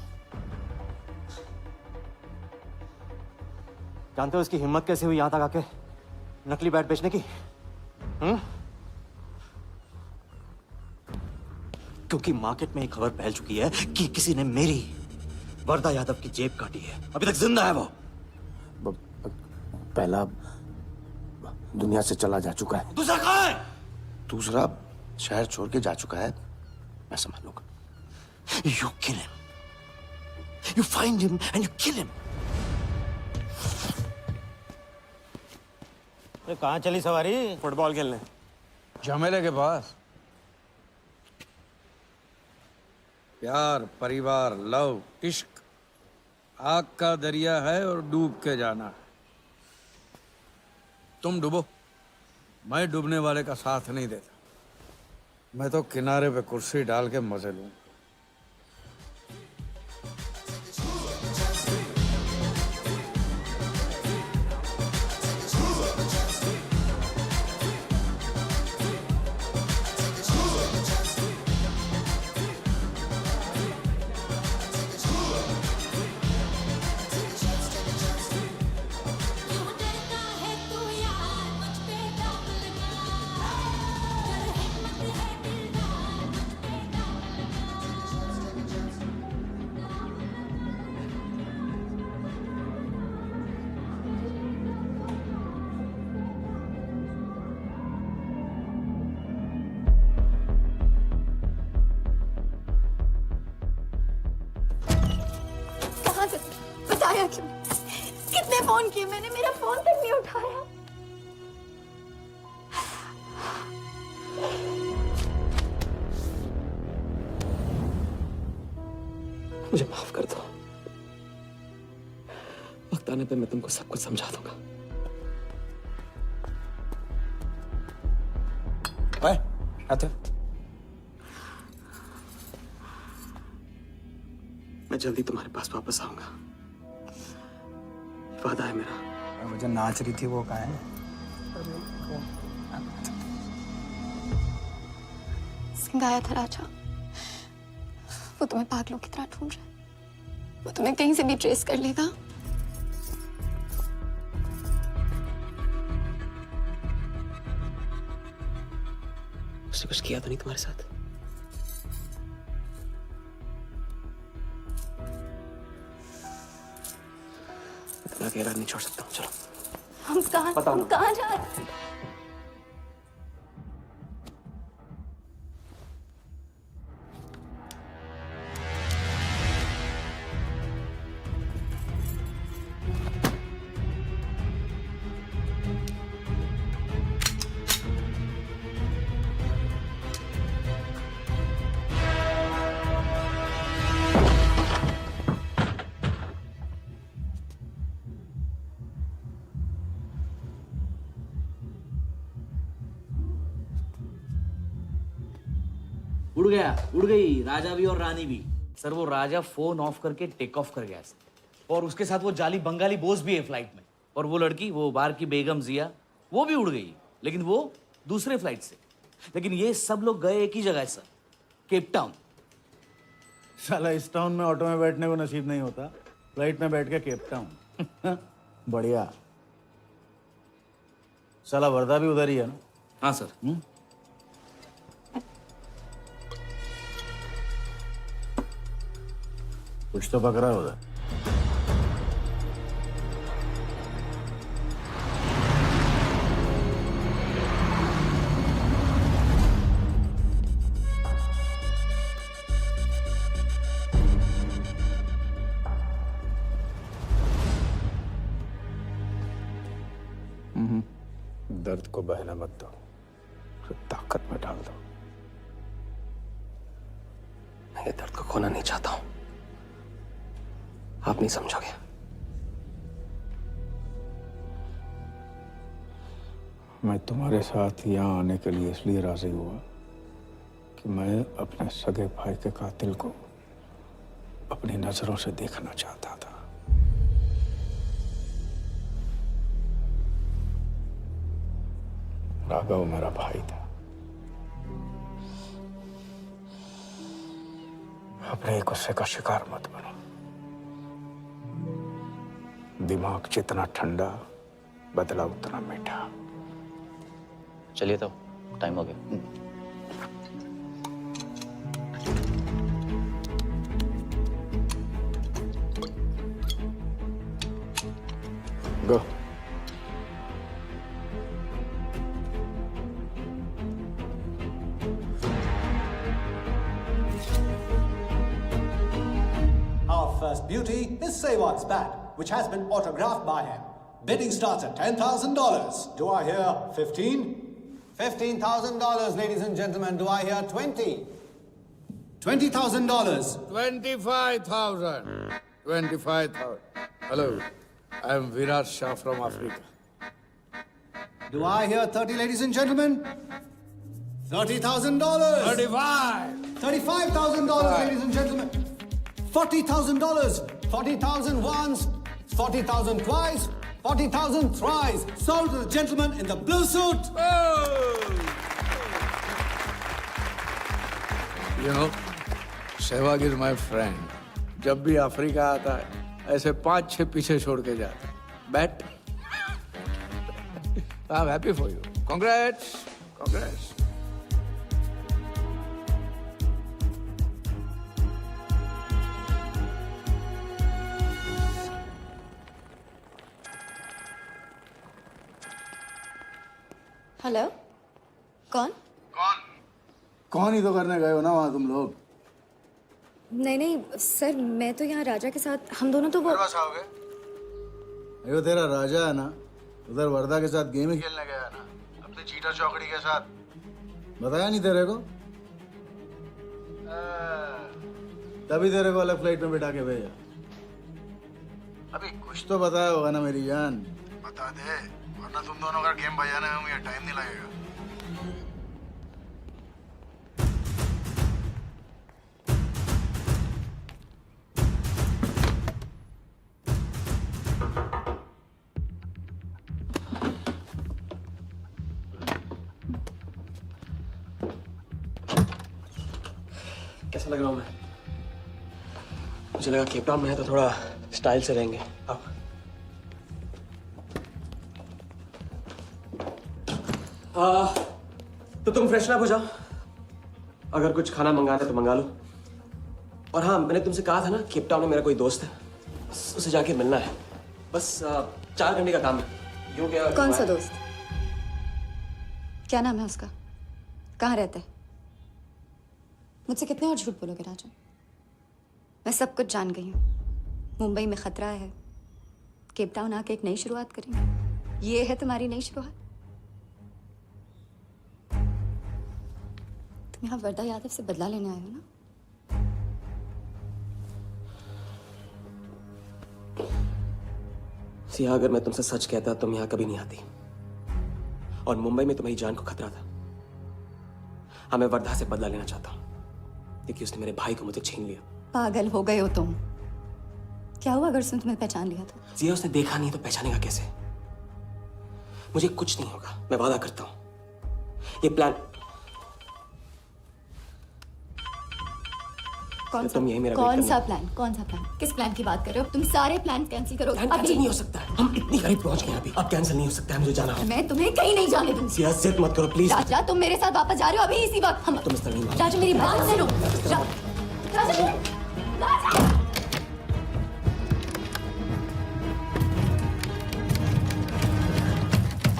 जानते हो इसकी हिम्मत कैसे हुई यहां तक आके नकली बैट बेचने की? क्योंकि मार्केट में एक खबर फैल चुकी है कि किसी ने मेरी वर्दा यादव की जेब काटी है। अभी तक जिंदा है वो। पहला दुनिया से चला जा चुका है, दूसरा कहां है? दूसरा शहर छोड़ के जा चुका है, मैं संभालूंगा। You kill him. You find him and you kill him. अरे कहाँ चली सवारी? फुटबॉल खेलने। झमेले के पास। प्यार, परिवार, लव, इश्क आग का दरिया है और डूब के जाना है। तुम डूबो, मैं डूबने वाले का साथ नहीं देता। मैं तो किनारे पे कुर्सी डाल के मजे लूं। बताया क्यों? कितने फोन किए मैंने, मेरा फोन तक नहीं उठाया। मुझे माफ कर दो। वक्त आने पे मैं तुमको सब कुछ समझा दूंगा। आते मैं जल्दी तुम्हारे पास वापस आऊंगा, वादा है मेरा। वो जो नाच रही थी वो कहाँ है? सिंह आया था राजा, वो तुम्हें पागलों की तरह ढूंढ रहा है। वो तुम्हें कहीं से भी ट्रेस कर लेगा। उसने कुछ किया तो नहीं तुम्हारे साथ? इतना गहरा नहीं छोड़ सकता हूँ। चलो हम कहाँ जा रहे हैं? उड़ गई राजा भी और रानी भी। सर वो राजा फोन ऑफ करके टेक ऑफ कर गया सर, और उसके साथ वो जाली बंगाली बोस भी है फ्लाइट में। और वो लड़की, वो बार की बेगम जिया, वो भी उड़ गई, लेकिन वो दूसरे फ्लाइट से। लेकिन ये सब लोग गए एक ही जगह सर, केप टाउन। साला इस टाउन में ऑटो में बैठने को नसीब नहीं होता, फ्लाइट में बैठ के केप टाउन। बढ़िया। साला वर्दा भी उधर ही है ना? हाँ सर। कुछ तो पकड़ा उधर। दर्द को बहना मत दो, ताकत में डाल दो। मैं ये दर्द को खोना नहीं चाहता हूं, आप नहीं समझोगे। मैं तुम्हारे साथ यहाँ आने के लिए इसलिए राजी हुआ कि मैं अपने सगे भाई के कातिल को अपनी नजरों से देखना चाहता था। राघव मेरा भाई था, अपने गुस्से का शिकार मत बनो। दिमाग जितना ठंडा, बदला उतना मीठा। चलिए तो, टाइम हो गया। गो। Our first beauty is Sehwag's bat, which has been autographed by him. Bidding starts at $10,000. Do I hear 15? $15,000, ladies and gentlemen. Do I hear 20? $20,000. 25,000. 25,000. Hello, I am Virat Shah from Africa. Do I hear 30, ladies and gentlemen? $30,000. 35. $35,000, ladies and gentlemen. $40,000. 40,000 once, 40,000 twice, 40,000 thrice. Sold to the gentleman in the blue suit. You know, Sehwag is my friend. जब भी Africa आता है, ऐसे 5-6 पीछे छोड़ के जाता है. Bet? I'm happy for you. Congrats. Congrats. Hello, कौन? कौन ही तो करने गए हो ना वहाँ तुम लोग। नहीं नहीं सर, मैं तो यहाँ राजा के साथ, हम दोनों तो वो अयो तेरा राजा है ना, उधर वर्दा के साथ गेम ही खेलने गया ना, अपने चीटर चौकड़ी के साथ। बताया नहीं तेरे को? तभी तेरे को अलग फ्लाइट में बिठा के भेजा। अभी कुछ तो बताया होगा ना मेरी जान, बता दे, वरना तुम दोनों का गेम बजाने में मुझे टाइम नहीं लगेगा। कैसा लग रहा हूँ मैं? मुझे लगा केप टाउन में है तो थोड़ा स्टाइल से रहेंगे। अब तो तुम फ्रेशन अप हो जाओ, अगर कुछ खाना मंगाना है तो मंगा लो। और हाँ, मैंने तुमसे कहा था ना, केप टाउन में मेरा कोई दोस्त है, उसे जाके मिलना है। बस 4 घंटे का काम है। यूँ क्या? कौन सा दोस्त? क्या नाम है उसका? कहाँ रहता है? मुझसे कितने और झूठ बोलोगे राजा? मैं सब कुछ जान गई हूँ। मुंबई में खतरा है, केप टाउन आके एक नई शुरुआत करेंगे। ये है तुम्हारी नई शुरुआत? तुम यहाँ वर्दा यादव से बदला लेने आए हो ना? सिया, अगर मैं तुमसे सच कहता तुम यहाँ कभी नहीं आती। और मुंबई में तुम्हारी जान को खतरा था। हाँ, मैं वर्धा से बदला लेना चाहता हूँ, क्योंकि उसने मेरे भाई को मुझे छीन लिया। पागल हो गए हो तुम? क्या हुआ अगर उसने तुम्हें पहचान लिया तो? जिया, उसने देखा नहीं तो पहचानेगा कैसे? मुझे कुछ नहीं होगा, मैं वादा करता हूं। ये प्लान कौन सा? तुम यही मेरा कौन सा प्लान? कौन सा प्लान? किस प्लान की बात कर रहे हो? तुम सारे प्लान कैंसिल करो। प्लान कैंसिल नहीं हो सकता है, हम इतनी करीब पहुंच गए अभी। अब कैंसिल नहीं हो सकता है, मुझे जाना है। मैं तुम्हें कहीं नहीं जाने दूंगी। जिया, जिद मत करो प्लीज। राजा, तुम मेरे साथ वापस जा रहे हो अभी इसी वक्त? हम तुम इस तरह नहीं मान। राजा, मेरी बात सुनो। राजा, राजा।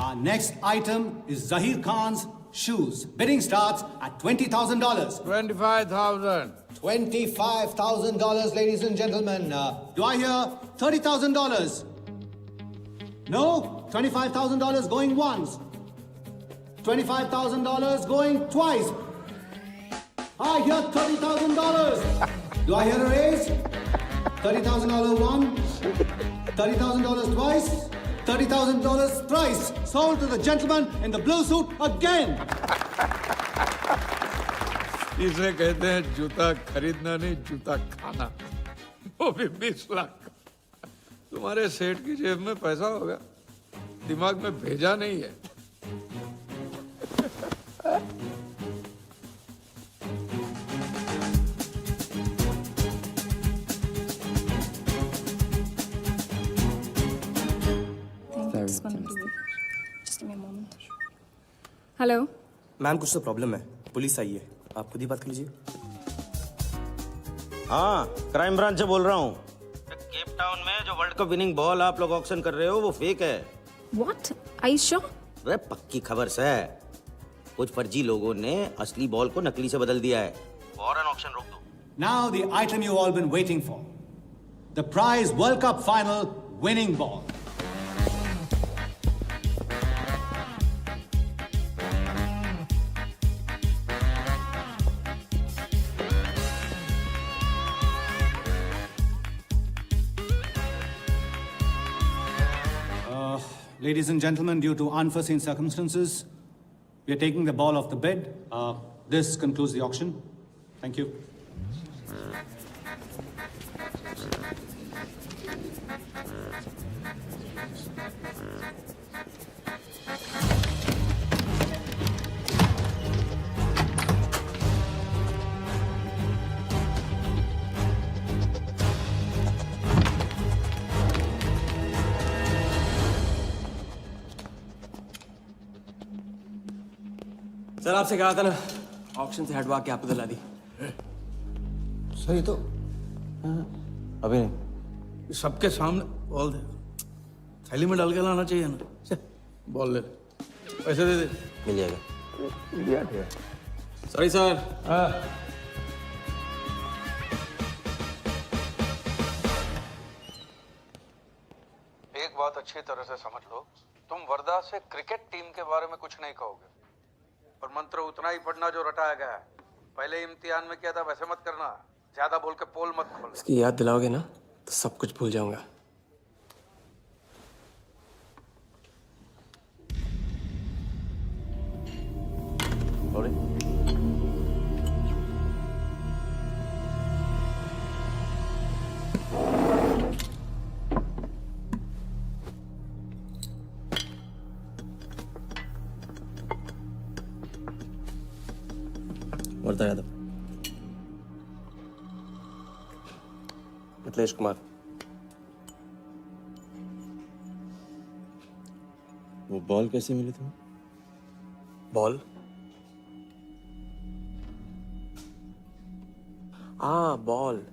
Our next item is Zahir Khan's shoes. Bidding starts at $20,000. 25,000. $25,000, ladies and gentlemen. Do I hear $30,000? No? $25,000 going once. $25,000 going twice. I hear $30,000. Do I hear a raise? $30,000 once. $30,000 twice. $30,000 thrice. Sold to the gentleman in the blue suit again. इसे कहते हैं जूता खरीदना नहीं, जूता खाना, वो भी 20 लाख। तुम्हारे सेठ की जेब में पैसा होगा, दिमाग में भेजा नहीं है। going to do it. Just give me a moment. Hello. Ma'am कुछ तो प्रॉब्लम है, पुलिस आई है, आप खुद ही बात कर लीजिए। हाँ, क्राइम ब्रांच से बोल रहा हूँ। केप टाउन में जो वर्ल्ड कप विनिंग बॉल आप लोग ऑक्शन कर रहे हो वो फेक है। What? Are you sure? अरे पक्की खबर से कुछ फर्जी लोगों ने असली बॉल को नकली से बदल दिया है। फौरन ऑक्शन रोक दो। Now the item you all been waiting for. The prize World Cup final winning ball. Ladies and gentlemen, due to unforeseen circumstances, we are taking the ball off the bid. This concludes the auction. Thank you. Sir आपसे कहा था ना, auction से हटवा के आपको दिला दी। सही तो अभी नहीं। सबके सामने बॉल दे, थैली में डाल के लाना चाहिए ना। बॉल ले, पैसे दे दे। मिल जाएगा। Sorry sir. एक बात अच्छी तरह से समझ लो, तुम वर्धा से क्रिकेट टीम के बारे में कुछ नहीं कहोगे, और मंत्र उतना ही पढ़ना जो रटाया गया है। पहले इम्तिहान में किया था वैसे मत करना, ज्यादा बोल के पोल मत खोल। इसकी याद दिलाओगे ना तो सब कुछ भूल जाऊंगा। वर्धा यादव, मिथिलेश कुमार। वो बॉल कैसे मिली तुम्हें? बॉल? हाँ बॉल।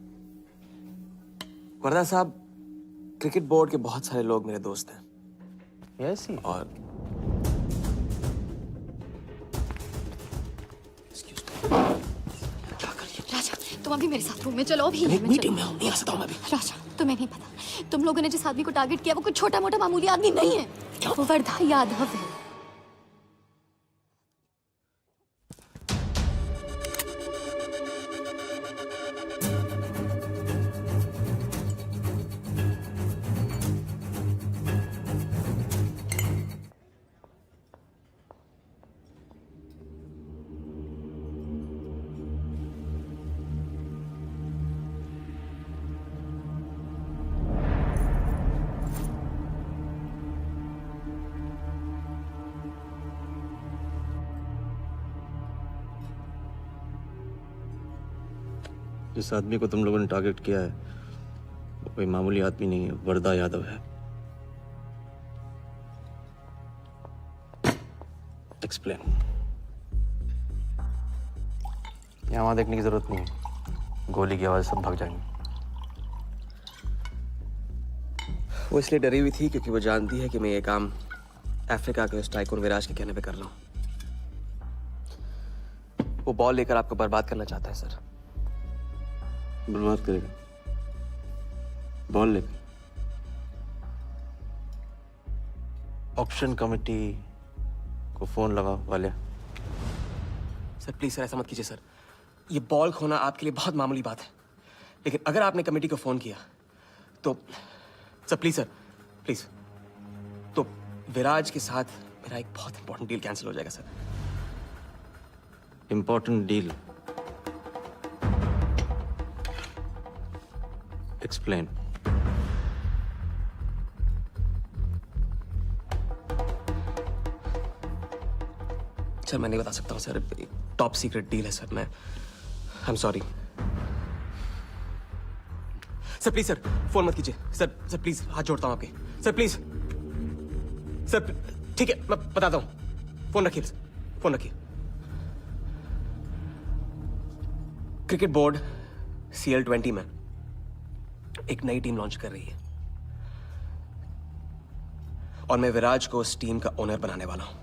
वर्धा साहब, क्रिकेट बोर्ड के बहुत सारे लोग मेरे दोस्त हैं। Yes he. और राजा, तुम अभी मेरे साथ रूम में चलो। अभी मीटिंग में हूँ, नहीं आ सकता हूँ मैं अभी। राजा, तुम्हें नहीं पता, तुम लोगों ने जिस आदमी को टारगेट किया वो कोई छोटा मोटा मामूली आदमी नहीं है। वो वर्धा यादव है। जिस आदमी को तुम लोगों ने टारगेट किया है वो कोई मामूली आदमी नहीं है, वर्धा यादव है। एक्सप्लेन। यहाँ वहां देखने की जरूरत नहीं है, गोली की आवाज सब भाग जाएंगे। वो इसलिए डरी हुई थी क्योंकि वो जानती है कि मैं ये काम अफ्रीका के उस टाइकून विराज के कहने पे कर रहा हूँ। वो बॉल लेकर आपको बर्बाद करना चाहता है सर। बर्बाद करेगा? बॉल लेकर? ऑक्शन कमेटी को फोन लगा वाले। सर प्लीज सर, ऐसा मत कीजिए सर। ये बॉल खोना आपके लिए बहुत मामूली बात है, लेकिन अगर आपने कमेटी को फोन किया तो सर प्लीज, तो विराज के साथ मेरा एक बहुत इंपॉर्टेंट डील कैंसिल हो जाएगा sir. Important deal? Explain. Sir मैं नहीं बता सकता हूँ सर, टॉप सीक्रेट डील है सर। मैं I am sorry sir. Please sir phone मत कीजिए सर। सर प्लीज हाथ जोड़ता हूँ आपके। सर प्लीज सर ठीक है, मैं बताता हूँ। फोन रखिए, फोन रखिए। क्रिकेट बोर्ड CL20 में एक नई टीम लॉन्च कर रही है और मैं विराज को उस टीम का ओनर बनाने वाला हूं।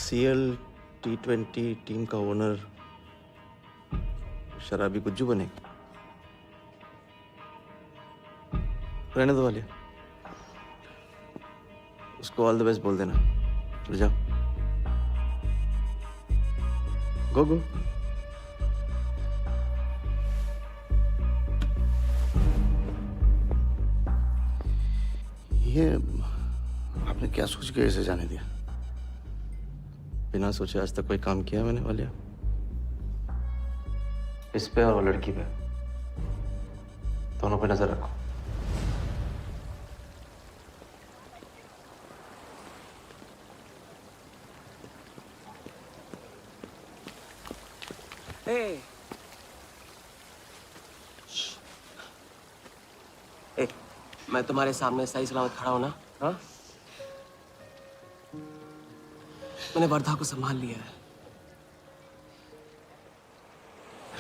CL T20 टीम का ओनर शराबी गुज्जू बनेगी? रहने दो वालिया, उसको ऑल द बेस्ट बोल देना। चल जाओ, गो गो। ये आपने क्या सोच के इसे जाने दिया? बिना सोचे आज तक कोई काम किया मैंने वालिया? इस पे और वो लड़की पे, दोनों पे नजर रखो। ए, मैं तुम्हारे सामने सही सलामत खड़ा हूं ना? हाँ? मैंने वर्धा को संभाल लिया है,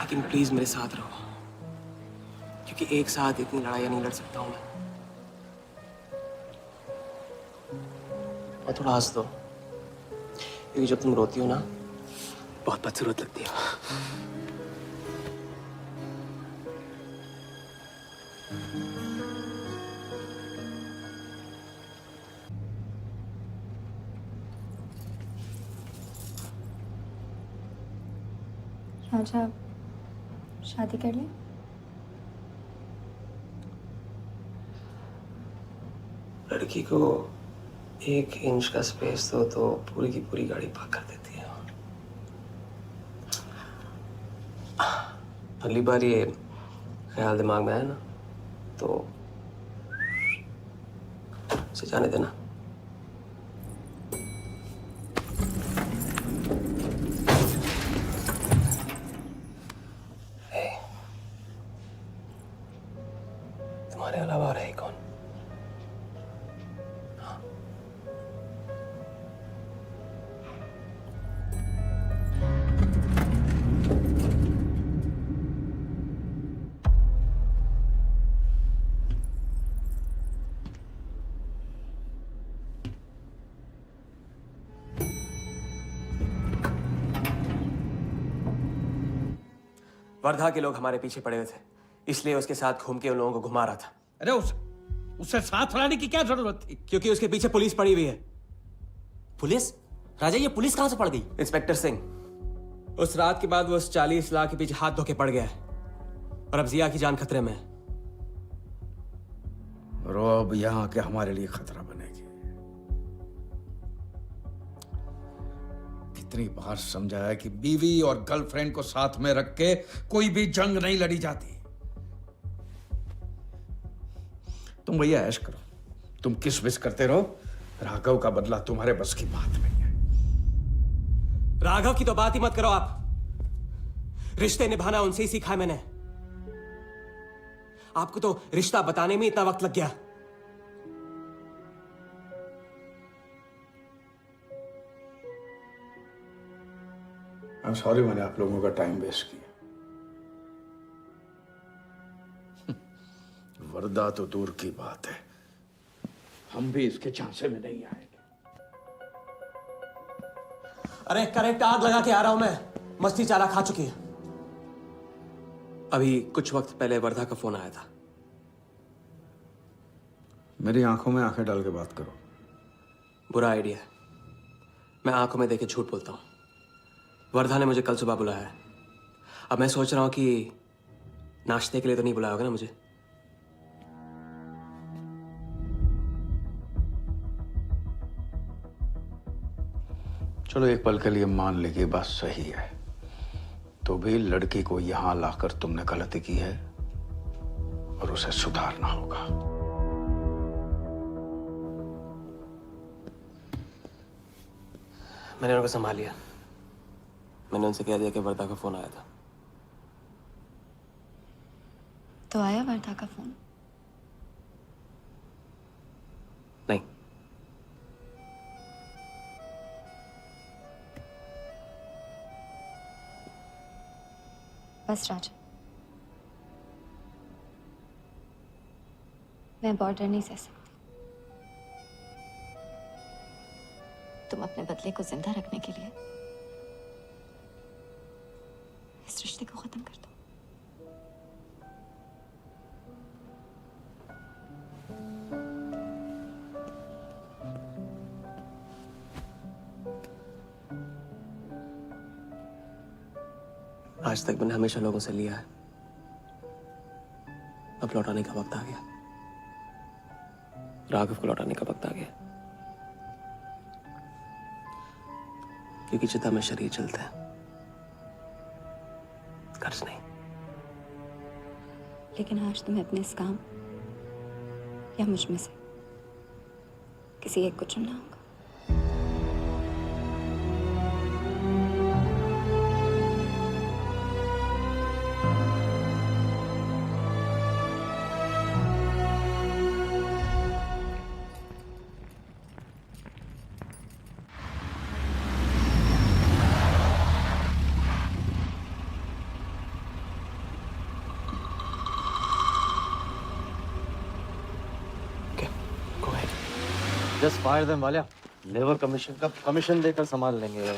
लेकिन प्लीज मेरे साथ रहो, क्योंकि एक साथ इतनी लड़ाइयां नहीं लड़ सकता हूं मैं। और थोड़ा हंस दो, क्योंकि जब तुम रोती हो ना, बहुत बदसूरत लगती है। राजा, शादी कर ले। लड़की को 1 इंच का स्पेस दो तो पूरी की पूरी गाड़ी पार्क कर देती है। अगली बार ये ख्याल दिमाग में आया ना, तो उसे जाने देना। तुम्हारे अलावा और है ही कौन? वर्धा के लोग हमारे पीछे पड़े हुए थे, इसलिए उसके साथ घूम के उन लोगों को घुमा रहा था। अरे उससे साथ लाने की क्या जरूरत थी? क्योंकि उसके पीछे पुलिस पड़ी हुई है। पुलिस? राजा, ये पुलिस कहां से पड़ गई? इंस्पेक्टर सिंह, उस रात के बाद वो उस 40 लाख के पीछे हाथ धो के पड़ गया है और अब जिया की जान खतरे में है। और अब यहाँ के हमारे लिए खतरा बनेगी। कितनी बार समझाया कि बीवी और गर्लफ्रेंड को साथ में रख के कोई भी जंग नहीं लड़ी जाती। तुम भैया ऐश करो, तुम किस विस करते रहो। राघव का बदला तुम्हारे बस की बात नहीं है। राघव की तो बात ही मत करो आप। रिश्ते निभाना उनसे ही सीखा है मैंने। आपको तो रिश्ता बताने में इतना वक्त लग गया। आई एम सॉरी, मैंने आप लोगों का टाइम वेस्ट किया। वर्दा तो दूर की बात है, हम भी इसके झांसे में नहीं आएंगे। अरे करेक्ट आग लगा के आ रहा हूं मैं। मस्ती चारा खा चुकी है। अभी कुछ वक्त पहले वर्धा का फोन आया था। मेरी आंखों में आंखें डाल के बात करो। बुरा आइडिया है। मैं आंखों में देखे झूठ बोलता हूं। वर्धा ने मुझे कल सुबह बुलाया है। अब मैं सोच रहा हूं कि नाश्ते के लिए तो नहीं बुलाया होगा ना मुझे। चलो एक पल के लिए मान ले कि बात सही है, तो भी लड़की को यहां लाकर तुमने गलती की है और उसे सुधारना होगा। मैंने उनको संभाल लिया। मैंने उनसे कह दिया कि वर्धा का फोन आया था। तो आया वर्धा का फोन? नहीं। बस राजा, मैं बॉर्डर नहीं सह सकती। तुम अपने बदले को जिंदा रखने के लिए इस रिश्ते को खत्म कर दो। आज तक मैंने हमेशा लोगों से लिया है, अब लौटाने का वक्त आ गया। राघव को लौटाने का वक्त आ गया, क्योंकि चिता में शरीर चलते हैं, कर्ज नहीं। लेकिन आज तुम्हें अपने इस काम या मुझ में से किसी एक को चुनना होगा। Just fire them Walia. Labour commission का कमीशन देकर संभाल लेंगे। ये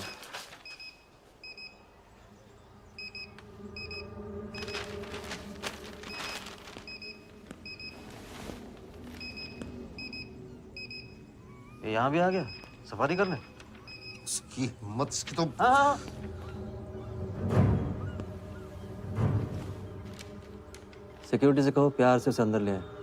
यहाँ भी आ गया सफारी करने। उसकी हिम्मत, इसकी तो। हाँ। सिक्योरिटी से कहो प्यार से उसे अंदर ले आए।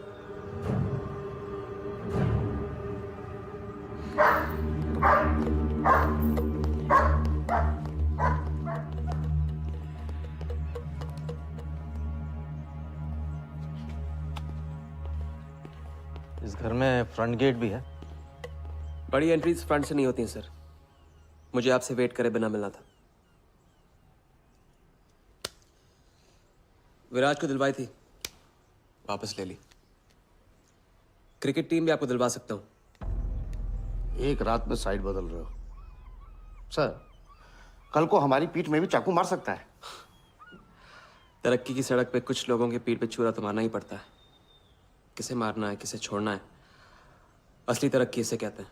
इस घर में फ्रंट गेट भी है। बड़ी एंट्रीज फ्रंट से नहीं होती हैं सर, मुझे आपसे वेट करे बिना मिलना था। विराज को दिलवाई थी, वापस ले ली। क्रिकेट टीम भी आपको दिलवा सकता हूं। एक रात में साइड बदल रहे हो सर। कल को हमारी पीठ में भी चाकू मार सकता है। तरक्की की सड़क पे कुछ लोगों के पीठ पे छुरा तो मारना ही पड़ता है। किसे मारना है, किसे छोड़ना है, असली तरक्की इसे कहते हैं।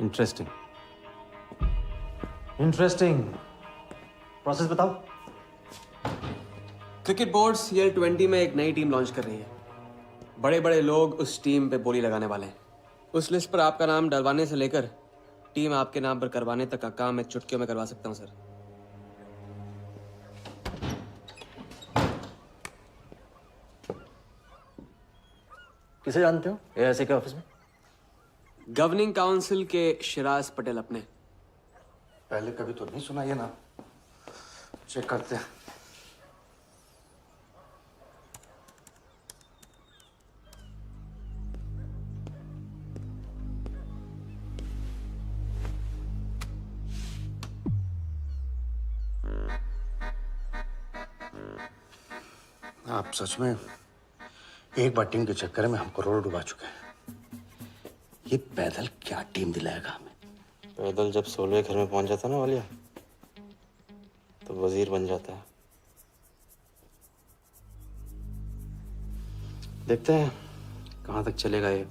Interesting interesting. प्रोसेस बताओ। क्रिकेट बोर्ड CL20 में एक नई टीम लॉन्च कर रही है। बड़े बड़े लोग उस टीम पे बोली लगाने वाले हैं। उस लिस्ट पर आपका नाम डलवाने से लेकर टीम आपके नाम पर करवाने तक का काम मैं चुटकियों में करवा सकता हूं सर। किसे जानते हो AIC के ऑफिस में? गवर्निंग काउंसिल के शिराज पटेल अपने। पहले कभी तो नहीं सुना ये ना। चेक करते हैं। आप सच में एक बार टीम के चक्कर में हम करोड़ों डुबा चुके हैं। ये पैदल क्या टीम दिलाएगा हमें? पैदल जब 16वें घर में पहुंच जाता ना वालिया, तो वजीर बन जाता है। देखते हैं कहां तक चलेगा ये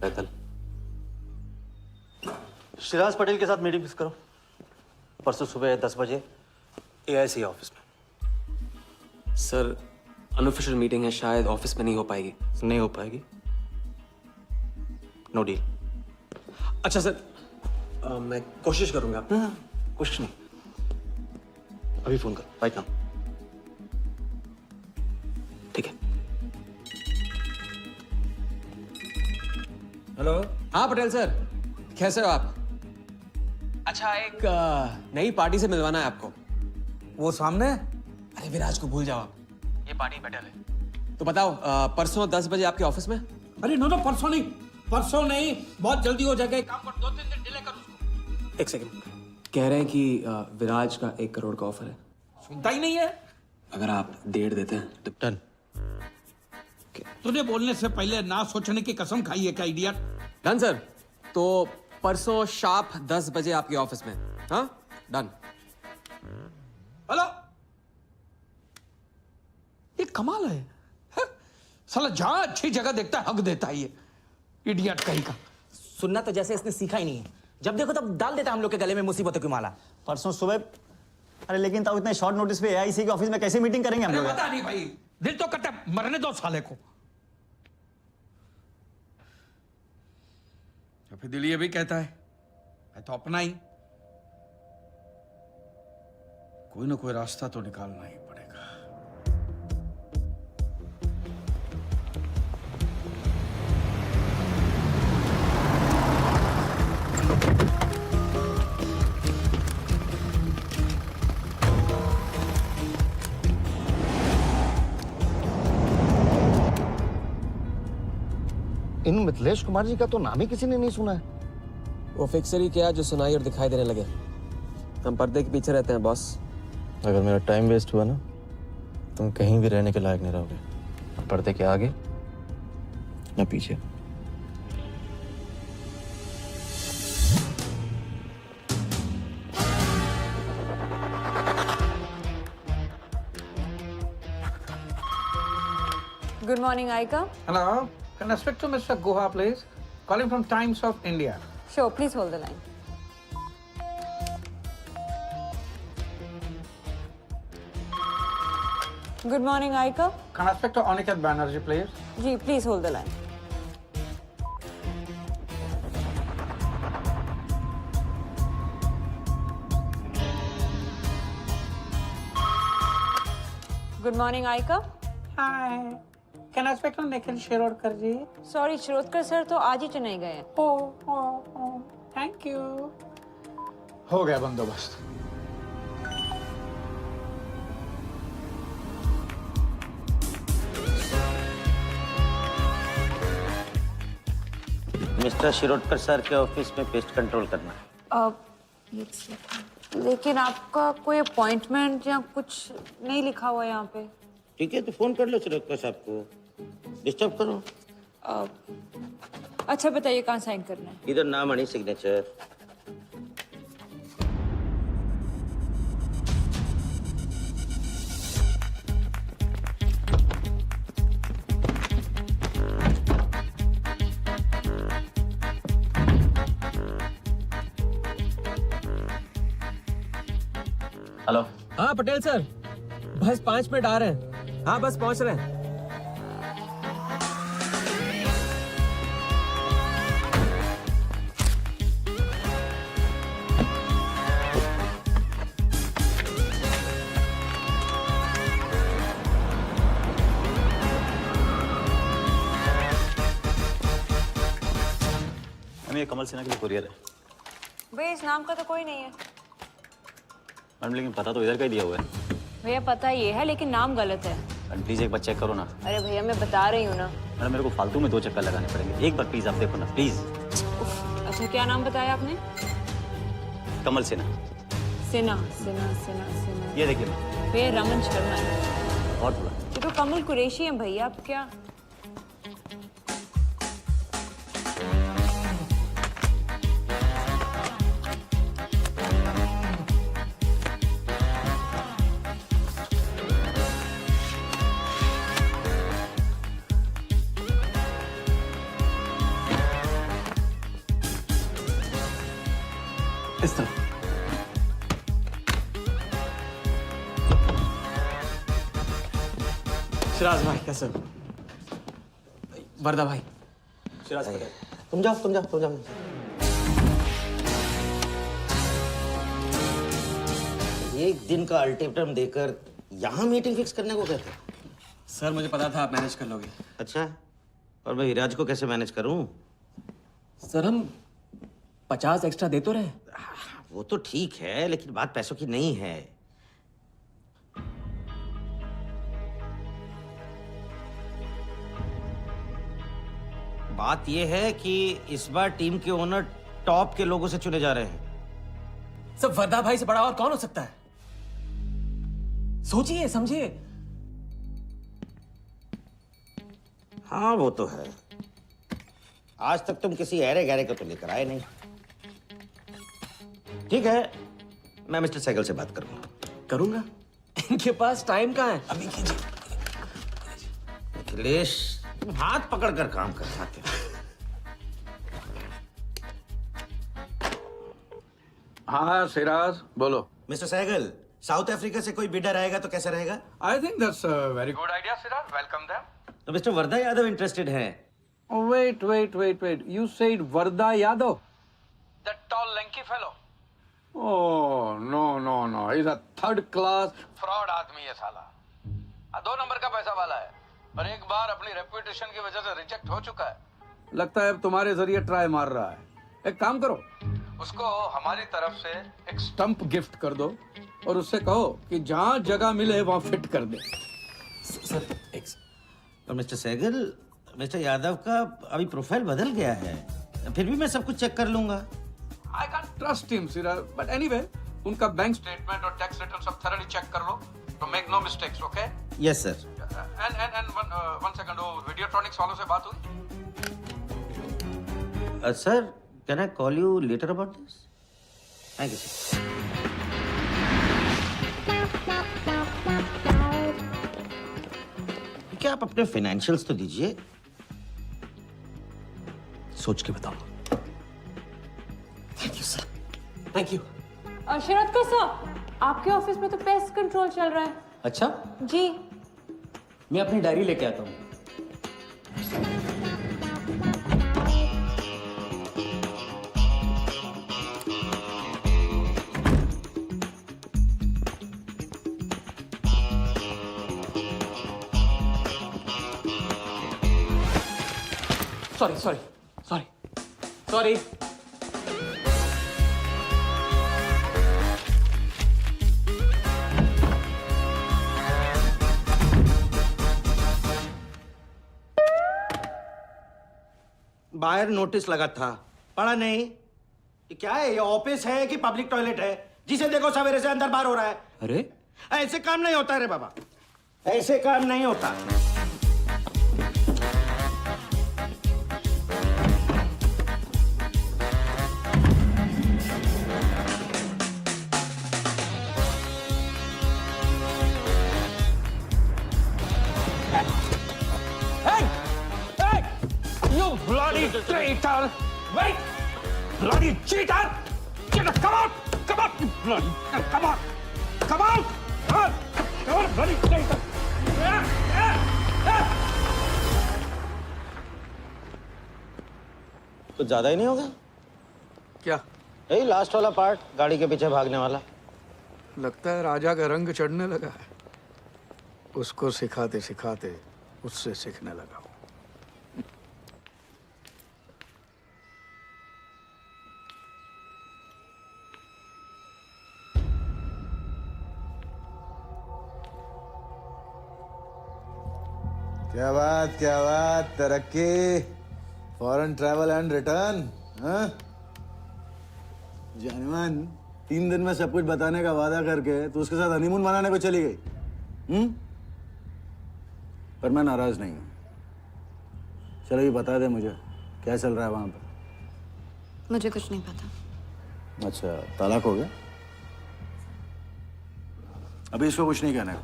पैदल। शिराज पटेल के साथ मीटिंग फिक्स करो परसों सुबह 10 बजे AIC ऑफिस में। सर अनऑफिशियल मीटिंग है, शायद ऑफिस में नहीं हो पाएगी। नहीं हो पाएगी? No deal. अच्छा सर, मैं कोशिश करूंगा। कुछ नहीं, अभी फोन कर राइट नाउ। ठीक है। हेलो। हाँ पटेल सर, कैसे हो आप? अच्छा, एक नई पार्टी से मिलवाना है आपको। वो सामने? अरे विराज को भूल जाओ आप। ये पार्टी बेटर है। तो बताओ परसों 10 बजे आपके ऑफिस में? अरे नो परसों नहीं, परसों नहीं, बहुत जल्दी हो जाएगा। एक काम कर, 2-3 दिन डिले कर उसको। एक सेकंड, कह रहे हैं कि विराज का 1 करोड़ का ऑफर है। सुनता ही नहीं है। अगर आप 1.5 देते हैं तो डन। तुझे बोलने से पहले ना सोचने की कसम खाई है क्या इडियट? Done sir. तो परसों शार्प 10 बजे आपके ऑफिस में। हाँ डन। हेलो, ये कमाल है, साला जहां अच्छी जगह देखता है हक देता है ये इडियट कहीं का। सुनना तो जैसे इसने सीखा ही नहीं है, जब देखो तब डाल देता हम लोग के गले में मुसीबतों की माला। परसों सुबह, अरे लेकिन तब इतने शॉर्ट नोटिस पे एआईसी के ऑफिस में कैसे मीटिंग करेंगे हम लोग? पता नहीं भाई, दिल तो करता है मरने दो साले को। या फिर दिल ये भी कहता है मैं तो अपना ही, कोई ना कोई रास्ता तो निकालना ही पड़ेगा। इन मिथिलेश कुमार जी का तो नाम ही किसी ने नहीं सुना है। वो फिक्सर ही क्या जो सुनाई और दिखाई देने लगे। हम पर्दे के पीछे रहते हैं बॉस। अगर मेरा टाइम वेस्ट हुआ ना, तुम कहीं भी रहने के लायक नहीं रहोगे, ना पर्दे के आगे ना पीछे। Good morning, Aika. Hello, can I speak to Mr. Guha, please? Calling from Times of India. Sure, please hold the line. Good morning, Aika. Can I speak to Aniket Banerjee, please? Ji, please hold the line. Good morning, Aika. Hi. Can I speak to Nikhil Shirodkar ji? Sorry, Shirodkar sir तो आज ही चेन्नई गए हैं। Oh, thank you. हो गया बंदोबस्त। Mister Shirodkar sir के office में pest control करना है। लेकिन आपका कोई अपॉइंटमेंट या कुछ नहीं लिखा हुआ यहाँ पे। ठीक है, तो फोन कर लो शिरोडकर साहब को, डिस्टर्ब करो। अच्छा बताइए कहाँ साइन करना है? इधर नाम आनी सिग्नेचर। हेलो। हाँ पटेल सर, बस 5 मिनट आ रहे हैं। हाँ बस पहुंच रहे हैं। ये कमल सिन्हा के लिए कुरियर है। भैया इस नाम का तो कोई नहीं है। मैडम लेकिन पता तो इधर का ही दिया हुआ है। भैया पता ये है लेकिन नाम गलत है। मैडम प्लीज एक बार चेक करो ना। अरे भैया मैं बता रही हूँ ना। मैडम मेरे को फालतू में 2 चक्कर लगाने पड़ेंगे, एक बार प्लीज आप देखो ना प्लीज। अच्छा क्या नाम बताया आपने? कमल सिन्हा। सिन्हा सिन्हा सिन्हा सिन्हा। ये देखिए भैया रमन शर्मा है। और थोड़ा। ये तो कमल कुरैशी है भैया, आप क्या? इस तरह। शिराज भाई कैसे हो? वर्दा भाई। शिराज तुम जाओ तुम जाओ तुम जाओ। एक दिन का अल्टीमेटम देकर यहाँ मीटिंग फिक्स करने को कहते? सर मुझे पता था आप मैनेज कर लोगे। अच्छा, और मैं विराज को कैसे मैनेज करूं? सर हम 50 एक्स्ट्रा दे तो रहे। वो तो ठीक है, लेकिन बात पैसों की नहीं है। बात यह है कि इस बार टीम के ओनर टॉप के लोगों से चुने जा रहे हैं। सब वर्दा भाई से बड़ा और कौन हो सकता है? सोचिए समझिए। हाँ वो तो है। आज तक तुम किसी अरे गहरे को तो लेकर आए नहीं। ठीक है, मैं मिस्टर सहगल से बात करूंगा। इनके पास टाइम कहाँ है? अभी कीजिए। अखिलेश, तुम हाथ पकड़कर काम कर सकते हो। हाँ सिराज, बोलो। मिस्टर सहगल, साउथ अफ्रीका से कोई बिडर आएगा तो कैसा रहेगा? I think that's a very good idea Siraj, welcome them. तो मिस्टर वर्धा यादव इंटरेस्टेड हैं? Wait. You said Varda Yadav? That tall, lanky fellow? Oh, no. He's a third class fraud आदमी है साला। 2 नंबर का पैसा वाला है और एक बार अपनी रेपुटेशन की वजह से रिजेक्ट हो चुका है। लगता है अब तुम्हारे जरिए ट्राई मार रहा है। एक काम करो, उसको हमारी तरफ से एक स्टंप गिफ्ट कर दो और उससे कहो कि जहां जगह मिले वहां फिट कर दे। सर, और मिस्टर सहगल, मिस्टर यादव का अभी प्रोफाइल बदल गया है, फिर भी मैं सब कुछ चेक कर लूंगा। I can't trust him, Siraj. But anyway, उनका बैंक स्टेटमेंट और टैक्स रिटर्न सब thoroughly चेक कर लो, तो make no mistakes, okay? Yes, sir. And one second, वो Videotronics वालों से बात हुई? Sir, can I call you later about this? Thank you, sir. क्या आप अपने फाइनेंशियल्स तो दीजिए। सोच के बताओ। Thank you sir, thank you. Sharad sir, आपके ऑफिस में तो पेस्ट कंट्रोल चल रहा है। अच्छा, जी। मैं अपनी डायरी लेके आता हूँ। सॉरी। बाहर नोटिस लगा था, पढ़ा नहीं? ये क्या है? ये ऑफिस है कि पब्लिक टॉयलेट है? जिसे देखो सवेरे से अंदर बाहर हो रहा है। अरे ऐसे काम नहीं होता रे बाबा, ऐसे काम नहीं होता। Bloody traitor! Wait! Bloody cheater! Come on! Bloody, come on! Come on, bloody traitor! कुछ ज्यादा ही नहीं होगा क्या? यही लास्ट वाला पार्ट, गाड़ी के पीछे भागने वाला। लगता है राजा का रंग चढ़ने लगा है। उसको सिखाते सिखाते उससे सीखने लगा हूं। क्या बात, तरक्की, फॉरेन ट्रैवल एंड रिटर्न। जानमान 3 दिन में सब कुछ बताने का वादा करके तू उसके साथ हनीमून मनाने को चली गई। पर मैं नाराज नहीं हूं। चलो ये बता दे मुझे, क्या चल रहा है वहां पर? मुझे कुछ नहीं पता। अच्छा, तलाक हो गया? अभी इसको कुछ नहीं कहना है।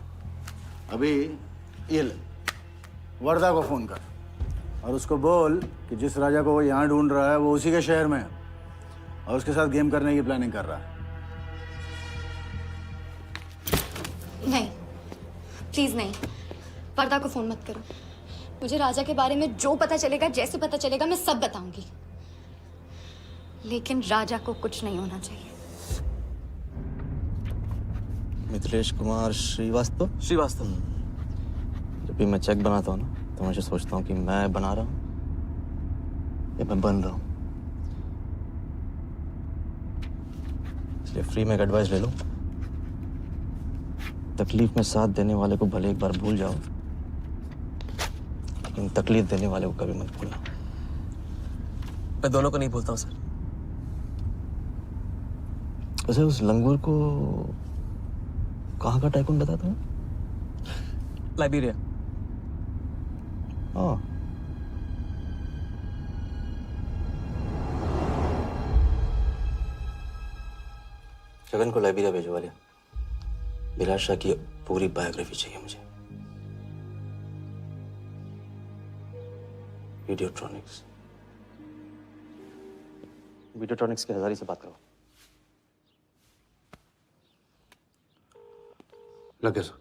अभी ये ले, वर्धा को फोन कर और उसको बोल कि जिस राजा को वो यहाँ ढूंढ रहा है वो उसी के शहर में है और उसके साथ गेम करने की प्लानिंग कर रहा है। नहीं, प्लीज नहीं, वर्धा को फोन मत करो। मुझे राजा के बारे में जो पता चलेगा, जैसे पता चलेगा, मैं सब बताऊंगी, लेकिन राजा को कुछ नहीं होना चाहिए। मिथिलेश कुमार श्रीवास्तव। जब भी मैं चेक बनाता हूँ ना, तो मुझे सोचता हूँ कि मैं बना रहा हूँ या मैं बन रहा हूँ। इसलिए फ्री में एक एडवाइस ले लो, तकलीफ में साथ देने वाले को भले एक बार भूल जाओ, लेकिन तकलीफ देने वाले को कभी मत भूलना। मैं दोनों को नहीं बोलता हूँ सर। वैसे उस लंगूर को कहाँ का टाइकून बताया तुमने? लाइबेरिया। हाँ। गगन को लाइबेरिया भेजवा लिया। विराट शाह की पूरी बायोग्राफी चाहिए मुझे। वीडियोट्रॉनिक्स के हजारी से बात करो। लगे सर।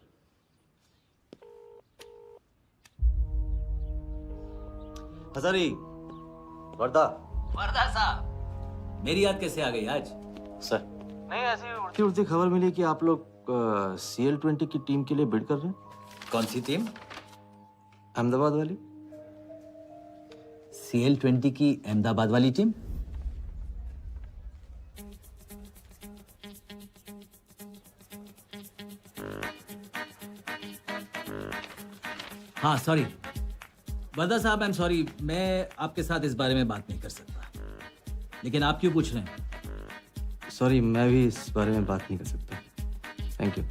हजारी, वर्दा साहब, मेरी याद कैसे आ गई आज? सर, नहीं ऐसी उड़ती उड़ती खबर मिली कि आप लोग CL20 की टीम के लिए बिड कर रहे हैं। कौन सी टीम? अहमदाबाद वाली। CL20 की अहमदाबाद वाली टीम? हाँ सॉरी वर्दा साहब, आई एम सॉरी, मैं आपके साथ इस बारे में बात नहीं कर सकता। लेकिन आप क्यों पूछ रहे हैं? सॉरी, मैं भी इस बारे में बात नहीं कर सकता। Thank you.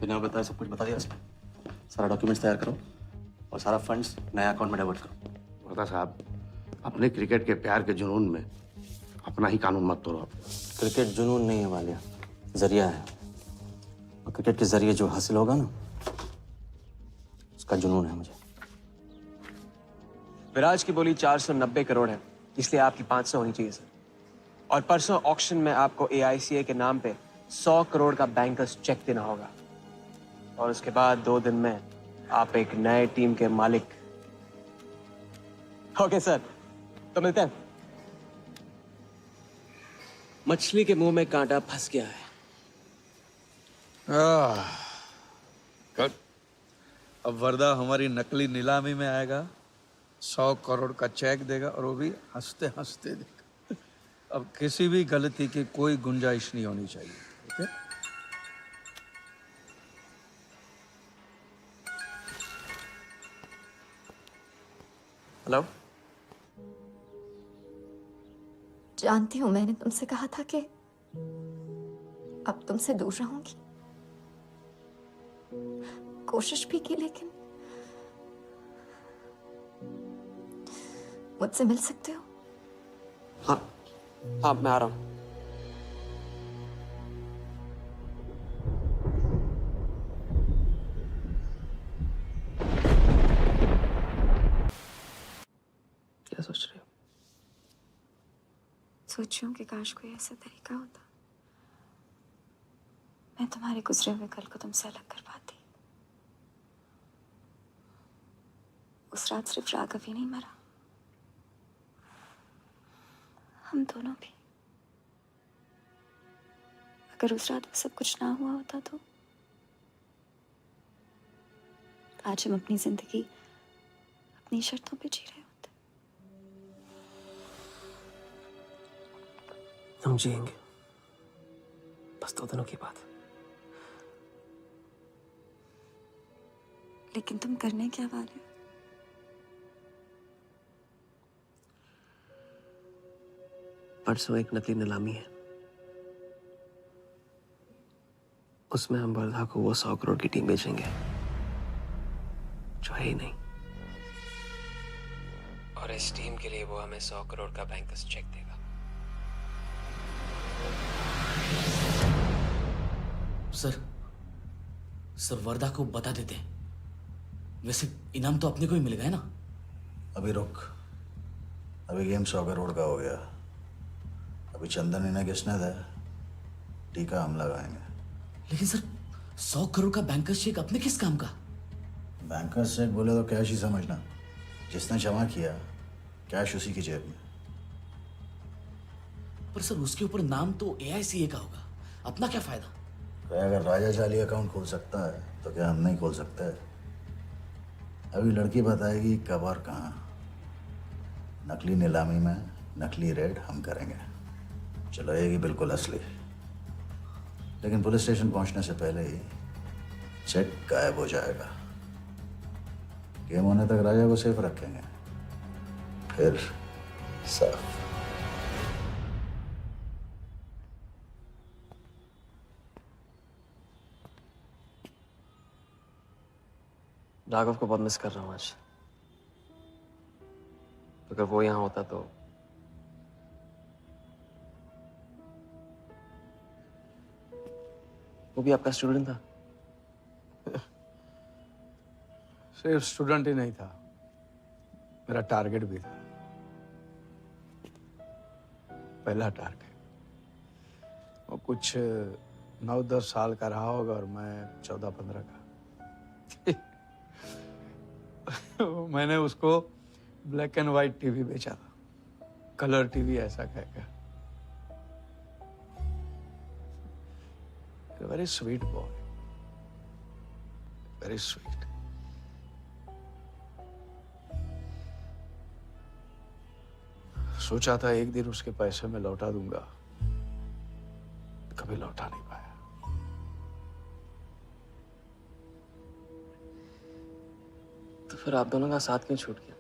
बिना बताए सब कुछ बता दिया उसने। सारा डॉक्यूमेंट्स तैयार करो और सारा फंड्स नए अकाउंट में डाइवर्ट करो। वर्दा साहब, अपने क्रिकेट के प्यार के जुनून में अपना ही कानून मत तोड़ो आप। क्रिकेट जुनून नहीं है वालिया, जरिया है। और क्रिकेट के जरिए जो हासिल होगा ना, उसका जुनून है मुझे। विराज की बोली 490 करोड़ है, इसलिए आपकी 500 होनी चाहिए सर। और परसों ऑक्शन में आपको AICA के नाम पे 100 करोड़ का बैंकर्स चेक देना होगा। और उसके बाद 2 दिन में आप एक नए टीम के मालिक। ओके सर, तो मिलते हैं। मछली के मुंह में कांटा फंस गया है। गुड। अब वर्दा हमारी नकली नीलामी में आएगा, 100 करोड़ का चेक देगा और वो भी हंसते हंसते देगा। अब किसी भी गलती की कोई गुंजाइश नहीं होनी चाहिए। ओके? हेलो। जानती हूँ मैंने तुमसे कहा था कि अब तुमसे दूर रहूंगी। कोशिश भी की, लेकिन मुझसे मिल सकते हो? हाँ हाँ, मैं आ रहा हूँ। क्या सोच रहे हो? सोच रही हूँ कि काश कोई ऐसा तरीका होता मैं तुम्हारे गुजरे हुए कल को तुमसे अलग कर पाती। उस रात सिर्फ राघव ही नहीं मरा, हम दोनों भी। अगर उस रात वो सब कुछ ना हुआ होता तो आज हम अपनी जिंदगी अपनी शर्तों पे जी रहे होते। हम जिएंगे, बस 2 दिनों की बात। लेकिन तुम करने क्या वाले हो? परसों एक नकली नीलामी है, उसमें हम वर्धा को वो 100 करोड़ की टीम बेचेंगे जो है ही नहीं। और इस टीम के लिए वो हमें 100 करोड़ का बैंकर्स चेक देगा। सर वर्धा को बता देते हैं। वैसे इनाम तो अपने को ही मिलेगा है ना? अभी रुक, अभी गेम 100 करोड़ का हो गया। अभी चंदन इन्हें किसने था, टीका हम लगाएंगे। लेकिन सर 100 करोड़ का बैंकर्स चेक अपने किस काम का? बैंकर्स चेक बोले तो कैश ही समझना। जिसने जमा किया कैश उसी की जेब में। पर सर उसके ऊपर नाम तो AICA का होगा, अपना क्या फायदा? अगर राजा चाली अकाउंट खोल सकता है तो क्या हम नहीं खोल सकते? अभी लड़की बताएगी कब और कहाँ। नकली नीलामी में नकली रेड हम करेंगे, चलाएगी बिल्कुल असली। लेकिन पुलिस स्टेशन पहुंचने से पहले ही चेक गायब हो जाएगा। गेम होने तक राजा को सेफ रखेंगे, फिर साफ। राघव को बहुत मिस कर रहा हूँ आज। अगर वो यहाँ होता तो वो भी आपका स्टूडेंट था। सिर्फ स्टूडेंट ही नहीं था, मेरा टारगेट भी था। पहला टारगेट। वो कुछ 9-10 साल का रहा होगा और मैं 14-15 का। मैंने उसको ब्लैक एंड व्हाइट टीवी बेचा था, कलर टीवी ऐसा कहकर। Very sweet boy, very sweet. सोचा था एक दिन उसके पैसे में लौटा दूंगा, कभी लौटा नहीं पाया। तो फिर आप दोनों का साथ क्यों छूट गया?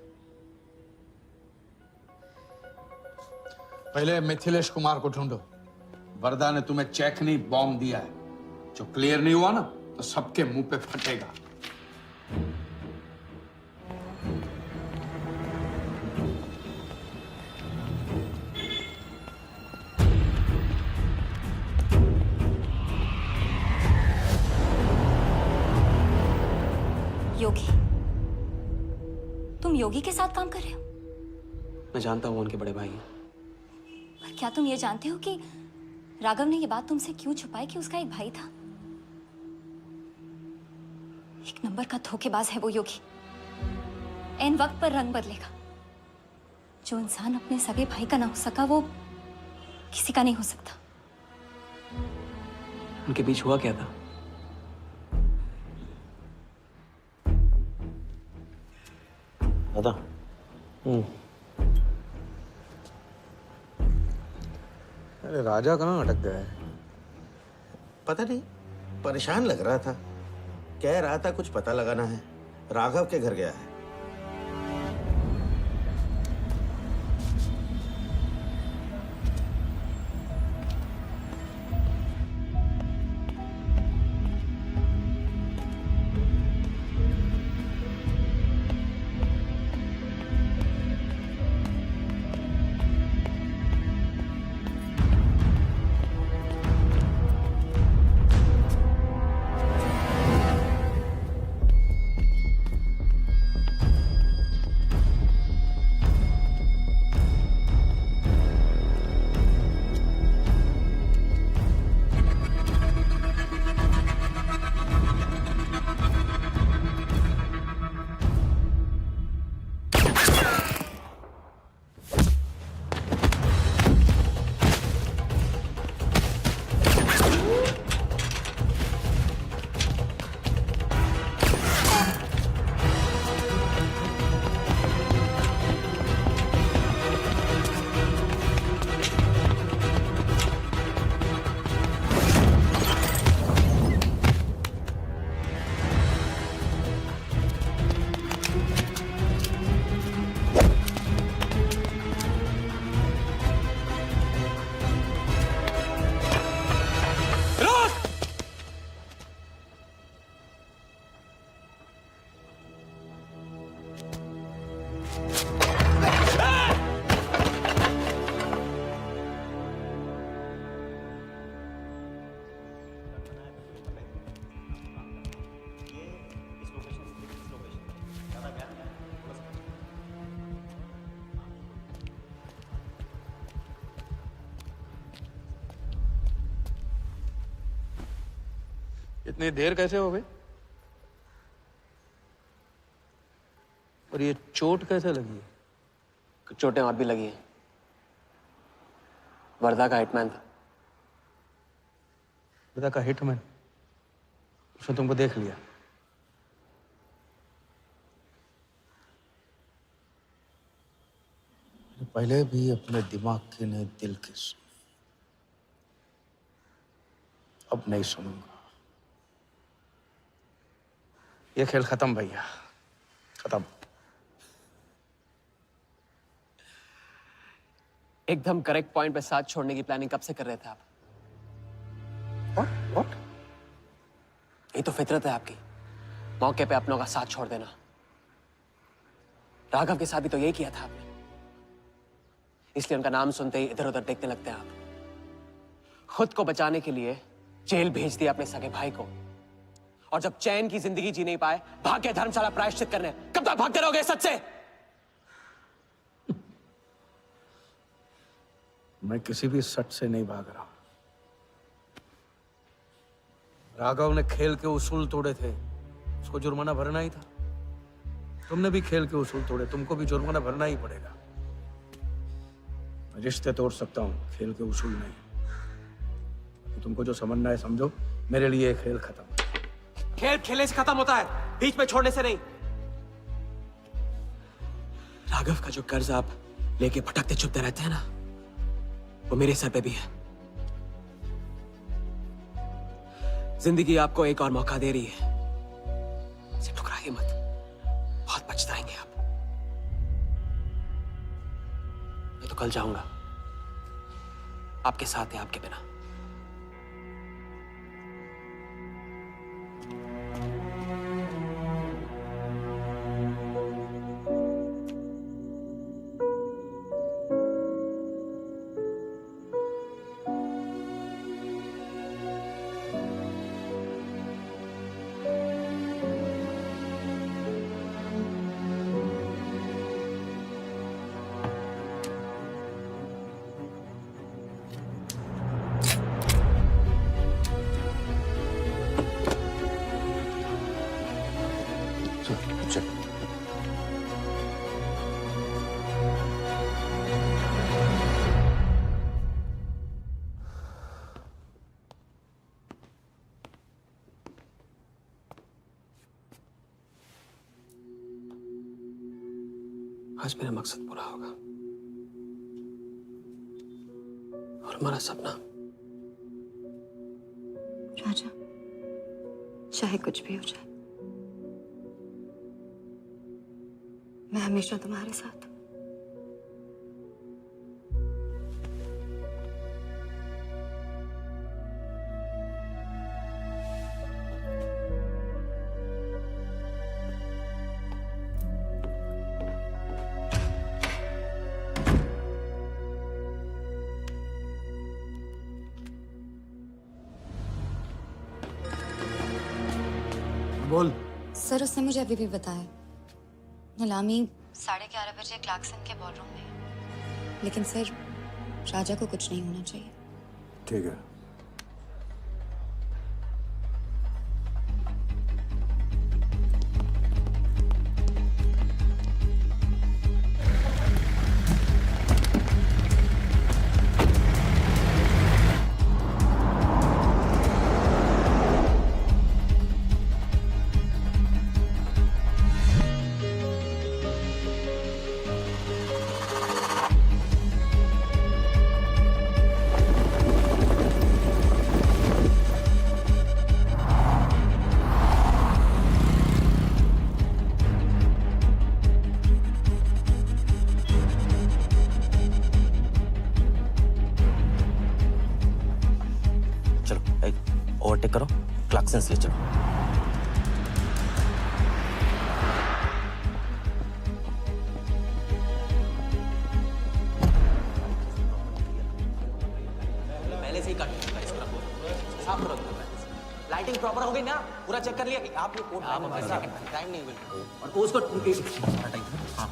पहले मिथिलेश कुमार को ढूंढो। वरदा ने तुम्हें चेक नहीं बॉम्ब दिया है, जो क्लियर नहीं हुआ ना तो सबके मुंह पे फटेगा। योगी, तुम योगी के साथ काम कर रहे हो? मैं जानता हूँ उनके बड़े भाई हैं। पर क्या तुम ये जानते हो कि राघव ने ये बात तुमसे क्यों छुपाई कि उसका एक भाई था? एक नंबर का धोखेबाज है वो योगी। एन वक्त पर रंग बदलेगा। जो इंसान अपने सगे भाई का ना हो सका, वो किसी का नहीं हो सकता। उनके बीच हुआ क्या था? दादा। अरे राजा कहाँ अटक गया है? पता नहीं, परेशान लग रहा था। कह रहा था कुछ पता लगाना है, राघव के घर गया है। इतनी देर कैसे हो गई? और ये चोट कैसे लगी है? कुछ चोटें और भी लगी हैं। वर्धा का हिटमैन था। वर्धा का हिटमैन? उसने तुमको देख लिया? पहले भी अपने दिमाग की नहीं, दिल की सुनी। अब नहीं सुनूंगा। ये खेल खत्म भैया, खत्म। एकदम करेक्ट पॉइंट पे साथ छोड़ने की प्लानिंग कब से कर रहे थे आप? What? ये तो फितरत है आपकी, मौके पे अपनों का साथ छोड़ देना। राघव के साथ भी तो यही किया था आपने, इसलिए उनका नाम सुनते ही इधर उधर देखने लगते हैं आप। खुद को बचाने के लिए जेल भेज दिया अपने सगे भाई को, और जब चैन की जिंदगी जी नहीं पाए भाग के धर्मशाला प्रायश्चित करने। कब तक भागते रहोगे सच से? मैं किसी भी सच से नहीं भाग रहा। राघव ने खेल के उसूल तोड़े थे, उसको जुर्माना भरना ही था। तुमने भी खेल के उसूल तोड़े, तुमको भी जुर्माना भरना ही पड़ेगा। मैं रिश्ते तोड़ सकता हूँ, खेल के उसूल नहीं। तो तुमको जो समझना है समझो, मेरे लिए खेल खत्म। खेल खेलने से खत्म होता है, बीच में छोड़ने से नहीं। राघव का जो कर्ज आप लेके भटकते चुपते रहते हैं ना, वो मेरे सर पे भी है। जिंदगी आपको एक और मौका दे रही है, इसे ठुकराइए मत, बहुत पछताएंगे आप। मैं तो कल जाऊंगा, आपके साथ है, आपके बिना। आज मेरा मकसद पूरा होगा और हमारा सपना। राजा, चाहे कुछ भी हो जाए, मैं हमेशा तुम्हारे साथ हूं। बोल। सर, उसने मुझे अभी भी बताया, नीलामी 11:30 बजे क्लार्कसन के बॉलरूम में है। लेकिन सर, राजा को कुछ नहीं होना चाहिए। ठीक है। ओवरटेक करो, क्लार्कसन से चलो। पहले से ही काट साफ करो। लाइटिंग प्रॉपर हो गई ना? पूरा चेक कर लिया कि आप लोग टाइम नहीं मिल और उसको हाँ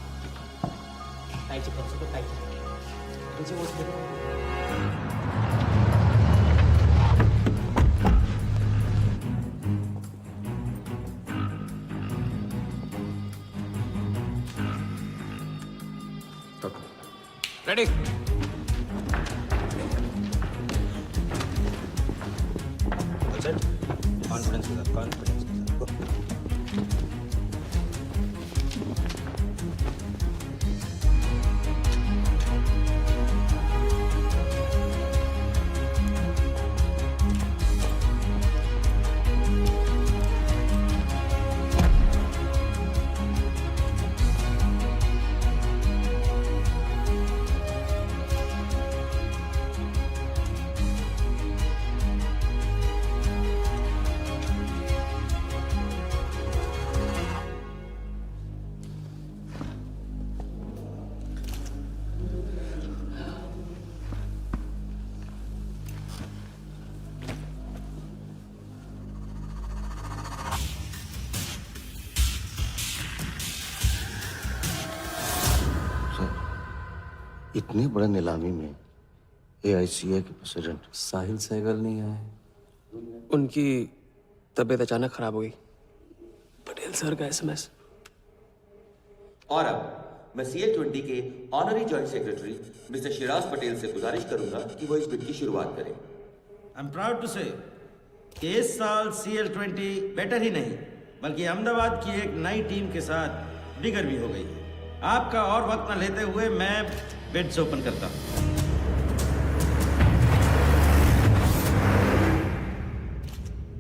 टाइट चेक करो, टाइट नीचे वो रेडी? कॉन्फिडेंस के साथ, कॉन्फिडेंस के साथ। इतनी बड़े नीलामी में AICA के प्रेसिडेंट साहिल सहगल नहीं आए। उनकी तबीयत अचानक खराब हो गई। पटेल सर का SMS। और अब मैं CL20 के honorary joint secretary mister Shiraz Patel से गुजारिश करूंगा कि वो इस बिड की शुरुआत करें। आई एम प्राउड टू से कि इस साल CL20 बेटर ही नहीं बल्कि अहमदाबाद की एक नई टीम के साथ बिगर भी हो गई है। आपका और वक्त न लेते हुए मैं बिड्स ओपन करता हूं।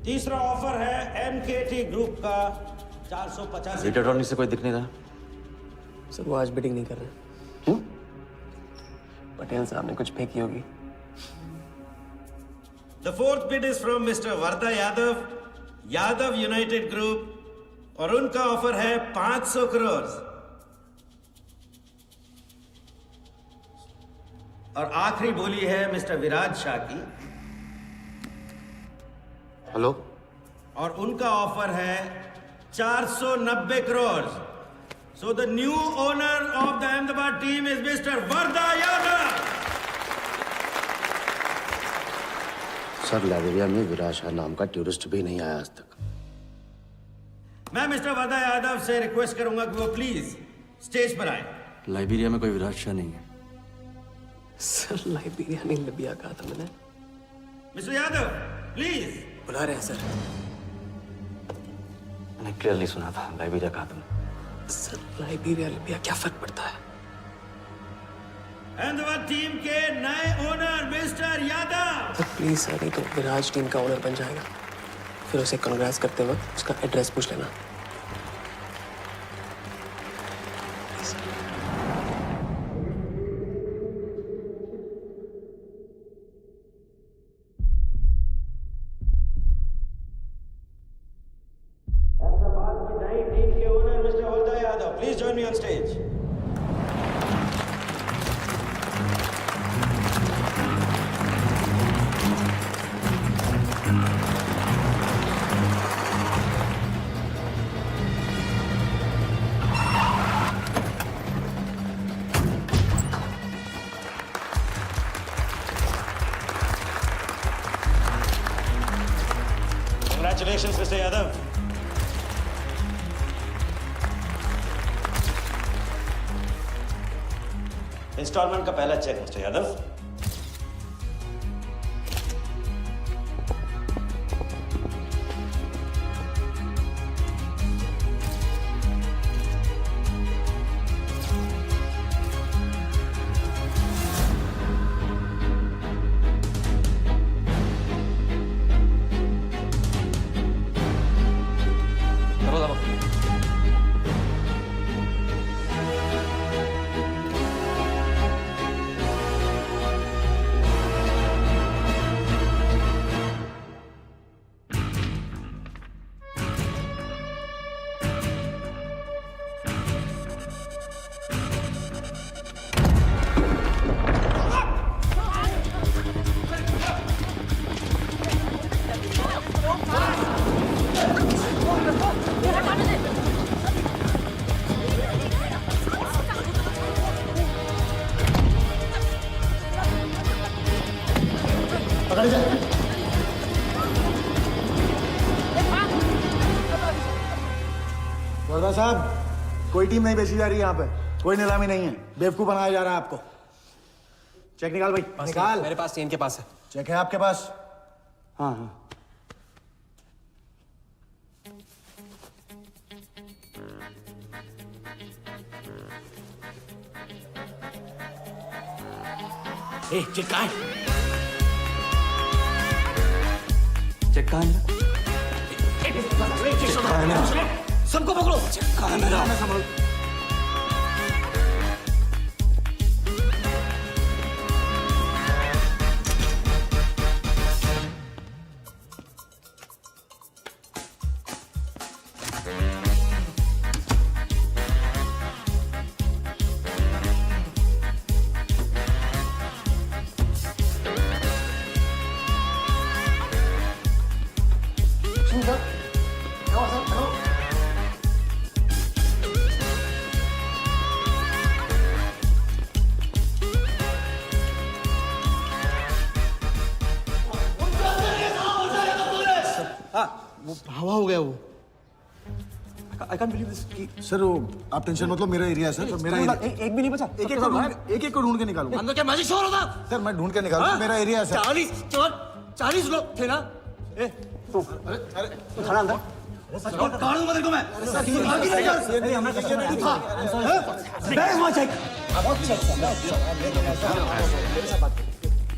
तीसरा ऑफर है MKT ग्रुप का 450। रीटा टॉनी से कोई दिख नहीं रहा। सर वो आज बिडिंग नहीं कर रहे। पटेल साहब ने कुछ फेंकी होगी। The fourth bid is from Mr. Varda Yadav, Yadav United Group, और उनका ऑफर है 500 करोड़। और आखिरी बोली है मिस्टर विराज शाह की। हेलो। और उनका ऑफर है 490 crore. So the new owner of the Ahmedabad team is Mr. Varda Yadav. Sir Liberia में विराज शाह नाम का टूरिस्ट भी नहीं आया आज तक। मैं मिस्टर वर्दा यादव से रिक्वेस्ट करूंगा कि वो प्लीज स्टेज पर आए। लाइबेरिया में कोई विराज शाह नहीं है। सर लाइबेरिया नहीं लिबिया कहा था मैंने। Mister Yadav please. बुला रहे हैं सर। मैंने क्लियरली सुना था लाइबेरिया कहा तुमने। सर लाइबेरिया लिबिया क्या फर्क पड़ता है? अहमदाबाद टीम के नए owner mister Yadav. Sir please sir, नहीं तो विराज टीम का ओनर बन जाएगा। फिर उसे कांग्रेस करते वक्त उसका एड्रेस पूछ लेना। अहमदाबाद की नई टीम के owner mister Varda Yadav, please join me on stage. Congratulations, Mr. Yadav. Installment का पहला चेक मिस्टर यादव। वर्दा साहब, कोई टीम नहीं बेची जा रही यहाँ पे, कोई नीलामी नहीं है, बेवकूफ बनाया जा रहा है आपको। चेक निकाल भाई, निकाल। मेरे पास इनके पास है। चेक है आपके पास? हाँ हाँ। चेक कहाँ है? चेक कहाँ है मेरा? सबको पकड़ो। चेक कहाँ है मेरा? वो हवा हो गया वो। I can't believe this. Sir वो आप टेंशन मतलब मेरा एरिया है सर, मेरा एरिया। एक भी नहीं बचा। एक को ढूंढ के निकालूंगा। अंदर क्या मैजिक शो हो रहा था? सर मैं ढूंढ के निकालूंगा, मेरा एरिया है सर। 40 लोग थे ना? ए, तू खड़ा अंदर। काट दूंगा तेरे को मैं। Where is my check?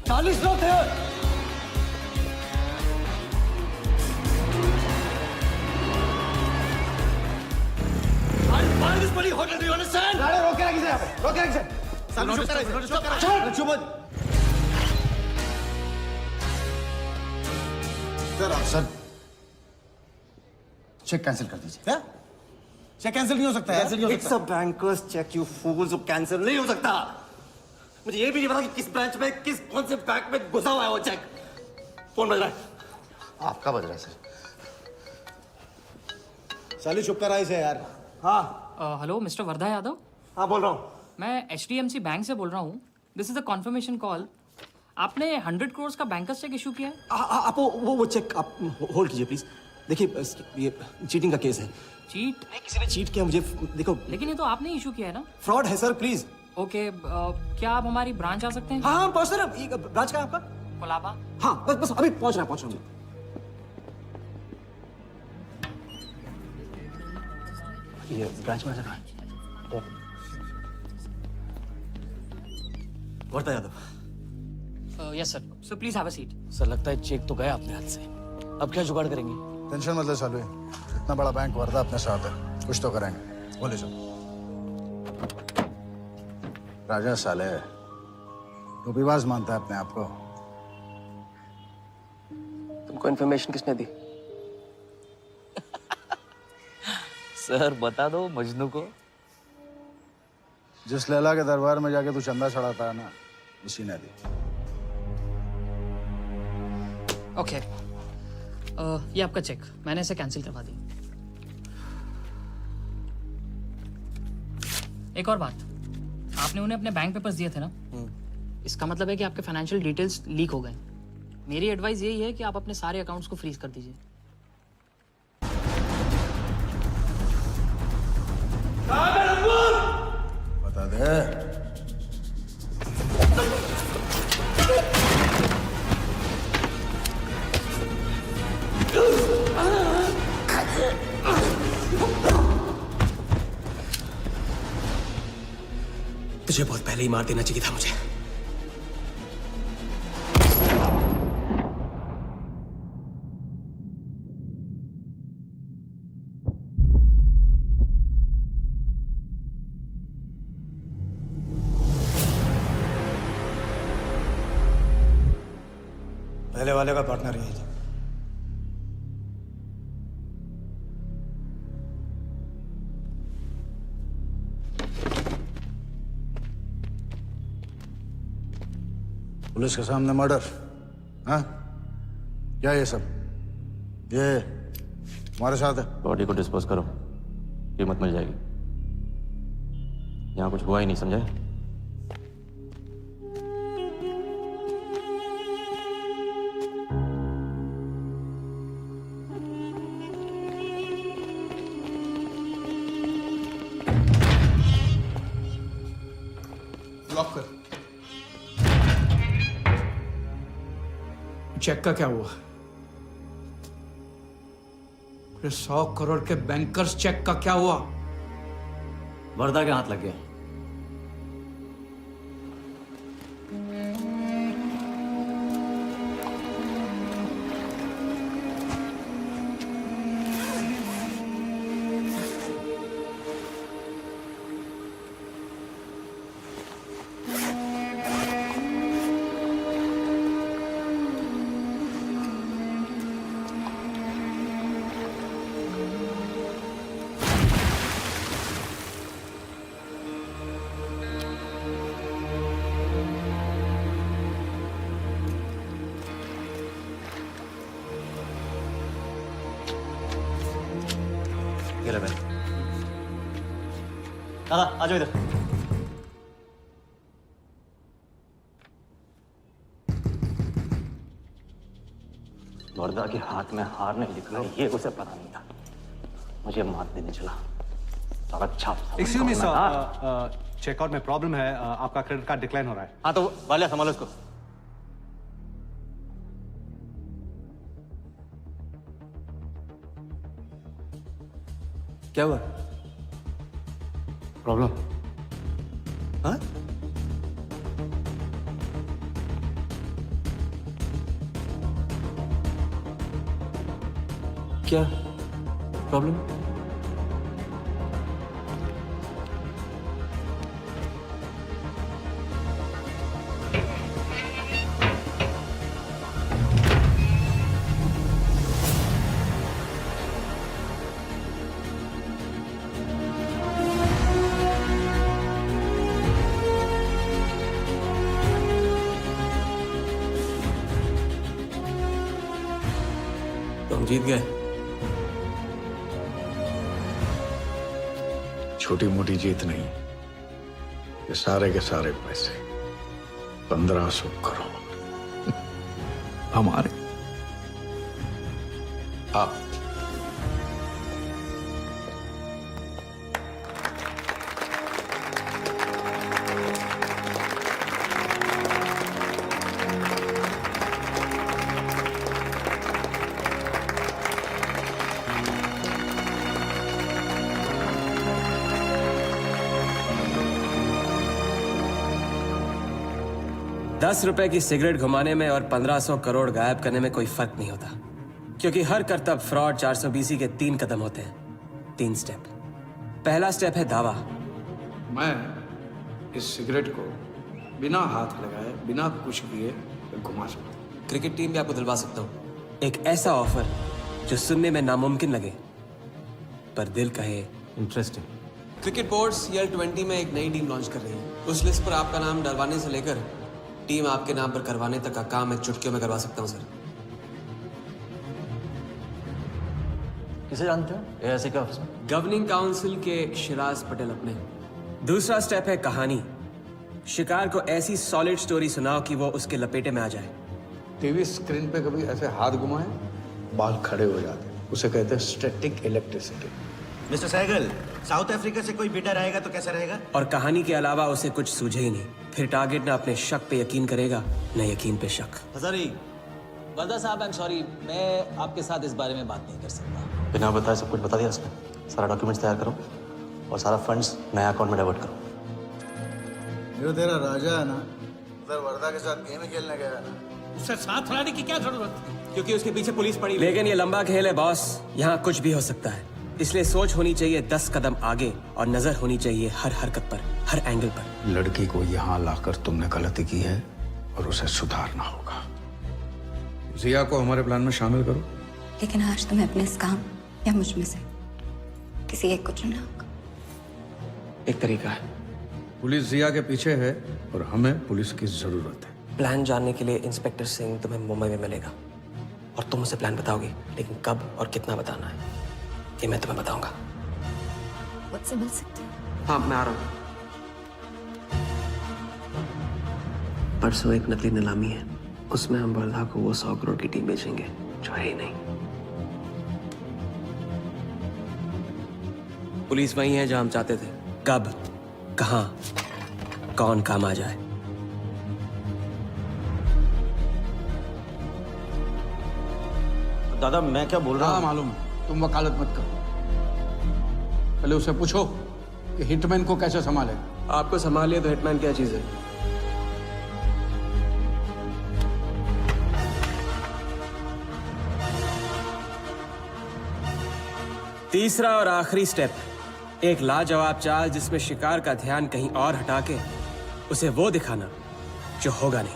40 लोग थे। Why this bloody hotel? Do you understand? रोके रखिए यहाँ पे, रोके रखिए। चुप सर चेक कैंसिल कर दीजिए। क्या? चेक कैंसिल नहीं हो सकता है? It's a banker's check, you fools, वो कैंसिल नहीं हो सकता। मुझे ये भी नहीं पता कि किस ब्रांच में, कौन से बैंक में घुसा हुआ है वो चेक। फोन बज रहा है। आपका बज रहा है सर। साली चुप कर आई से यार। हाँ। Hello mister Wardha Yadav. हाँ बोल रहा हूँ। मैं HDMC बैंक से बोल रहा हूँ। This is a confirmation call. आपने 100 करोड़ का बैंकर्स चेक इशू किया है? आप वो चेक आप होल्ड कीजिए प्लीज। देखिए ये चीटिंग का केस है। चीट? नहीं, किसी ने चीट किया मुझे, देखो। लेकिन ये तो आपने इशू किया है ना? फ्रॉड है सर, प्लीज। ओके, क्या आप हमारी ब्रांच आ सकते हैं? हाँ पहुंच रहे हैं। ब्रांच का है आपका? कोलाबा। हाँ बस अभी पहुंच रहा हूँ। ये ब्रांच में कहाँ है? Wardha Yadav. Yes sir. So please have a seat. Sir लगता है चेक तो गया अपने हाथ से। अब क्या जुगाड़ करेंगे? टेंशन मत ले सालू, इतना बड़ा बैंक वर्धा अपने साथ है, कुछ तो करेंगे। बोले सर। राजा साले टोपीबाज मानता है अपने आप को। तुमको इन्फॉर्मेशन किसने दी? सर बता दो मजनू को। जिस लैला के दरबार में जाके तू चंदा चढ़ाता है ना, उसी ने दी। ओके, ये आपका चेक, मैंने इसे कैंसिल करवा दिया। एक और बात, आपने उन्हें अपने बैंक पेपर्स दिए थे ना? इसका मतलब है कि आपके फाइनेंशियल डिटेल्स लीक हो गए। मेरी एडवाइस यही है कि आप अपने सारे अकाउंट्स को फ्रीज कर दीजिए। बता दे। तुझे बहुत पहले ही मार देना चाहिए था मुझे। पहले वाले का पार्टनर यही था। पुलिस के सामने मर्डर, हाँ? क्या ये सब? ये हमारे साथ है। बॉडी को डिस्पोज करो, कीमत मिल जाएगी। यहाँ कुछ हुआ ही नहीं, समझे? लॉक कर। चेक का क्या हुआ? 100 करोड़ के बैंकर्स चेक का क्या हुआ? वर्धा के हाथ लग गया। दादा आ जाओ इधर। वर्दा के हाथ में हार नहीं दिखा, ये उसे पता नहीं था। मुझे मात देने चला। साला छाप। एक्सक्यूज मी सर, चेकआउट में प्रॉब्लम है, आपका क्रेडिट कार्ड डिक्लाइन हो रहा है। हाँ तो वाले संभालो इसको। क्या हुआ? प्रॉब्लम? हाँ? क्या प्रॉब्लम? तुम जीत गए। छोटी मोटी जीत नहीं, ये सारे के सारे पैसे 1500 करोड़ हमारे। आप ₹10 की सिगरेट घुमाने में और 1500 करोड़ गायब करने में कोई फर्क नहीं होता, क्योंकि हर करतब फ्रॉड 420 के 3 कदम होते हैं, 3 स्टेप। पहला स्टेप है दावा। मैं इस सिगरेट को बिना हाथ लगाए, बिना कुछ किए घुमा सकता हूँ। क्रिकेट टीम भी आपको दिलवा सकता हूँ एक ऐसा ऑफर जो सुनने में नामुमकिन लगे पर दिल कहे इंटरेस्टिंग। क्रिकेट बोर्ड CL20 में एक नई टीम लॉन्च कर रही है। उस लिस्ट पर आपका नाम डलवाने से लेकर टीम आपके नाम पर करवाने तक का काम मैं चुटकियों में करवा सकता हूँ सर। किसे जानते हो? ये ऐसे क्या ऑफिस में? गवर्निंग काउंसिल के शिराज पटेल अपने। दूसरा स्टेप है कहानी। शिकार को ऐसी सॉलिड स्टोरी सुनाओ कि वो उसके लपेटे में आ जाए। टीवी स्क्रीन पे कभी ऐसे हाथ घुमाए, बाल खड़े हो जाते हैं, उसे कहते हैं static electricity. Mister Sehgal, South Africa से कोई बिडर आएगा तो कैसा रहेगा? और कहानी के अलावा उसे कुछ सूझे ही नहीं, फिर टारगेट ना अपने शक पे यकीन करेगा न यकीन पे शक। हजारी, वर्दा साहब, आई एम सॉरी, मैं आपके साथ इस बारे में बात नहीं कर सकता। बिना बताए सब कुछ बता दिया उसने। सारा डॉक्यूमेंट्स तैयार करो और सारा फंड्स नया अकाउंट में डाइवर्ट करो। जो तेरा राजा है ना, उधर वर्दा के साथ गेम ही खेलने गया है ना, उससे साथ रहने की क्या जरूरत थी? क्योंकि उसके पीछे पुलिस पड़ी। लेकिन ये लंबा खेल है बॉस, यहाँ कुछ भी हो सकता है। इसलिए सोच होनी चाहिए 10 कदम आगे और नजर होनी चाहिए हर हरकत पर, हर एंगल पर। लड़की को यहाँ लाकर तुमने गलती की है और उसे सुधारना होगा। जिया को हमारे प्लान में शामिल करो। लेकिन आज तुम्हें अपने इस काम या मुझ में से किसी एक को चुनना होगा। एक तरीका है। पुलिस जिया के पीछे है और हमें पुलिस की जरूरत है। प्लान जानने के लिए इंस्पेक्टर सिंह तुम्हें मुंबई में मिलेगा और तुम उसे प्लान बताओगे, लेकिन कब और कितना बताना है ये मैं तुम्हें बताऊंगा। मुझसे मिल सकते हो? हाँ, मैं आ रहा हूँ। परसों एक नकली नीलामी है, उसमें हम वर्धा को वो 100 करोड़ की टीम बेचेंगे जो है ही नहीं। पुलिस वही है जहां हम चाहते थे। कब, कहां, कौन काम आ जाए। दादा मैं क्या बोल रहा हूँ? मालूम, तुम वकालत मत करो। पहले उसे पूछो कि हिटमैन को कैसे संभाले। आपको संभालिए तो हिटमैन क्या चीज है? तीसरा और आखिरी स्टेप, एक लाजवाब चाल जिसमें शिकार का ध्यान कहीं और हटा के उसे वो दिखाना जो होगा नहीं,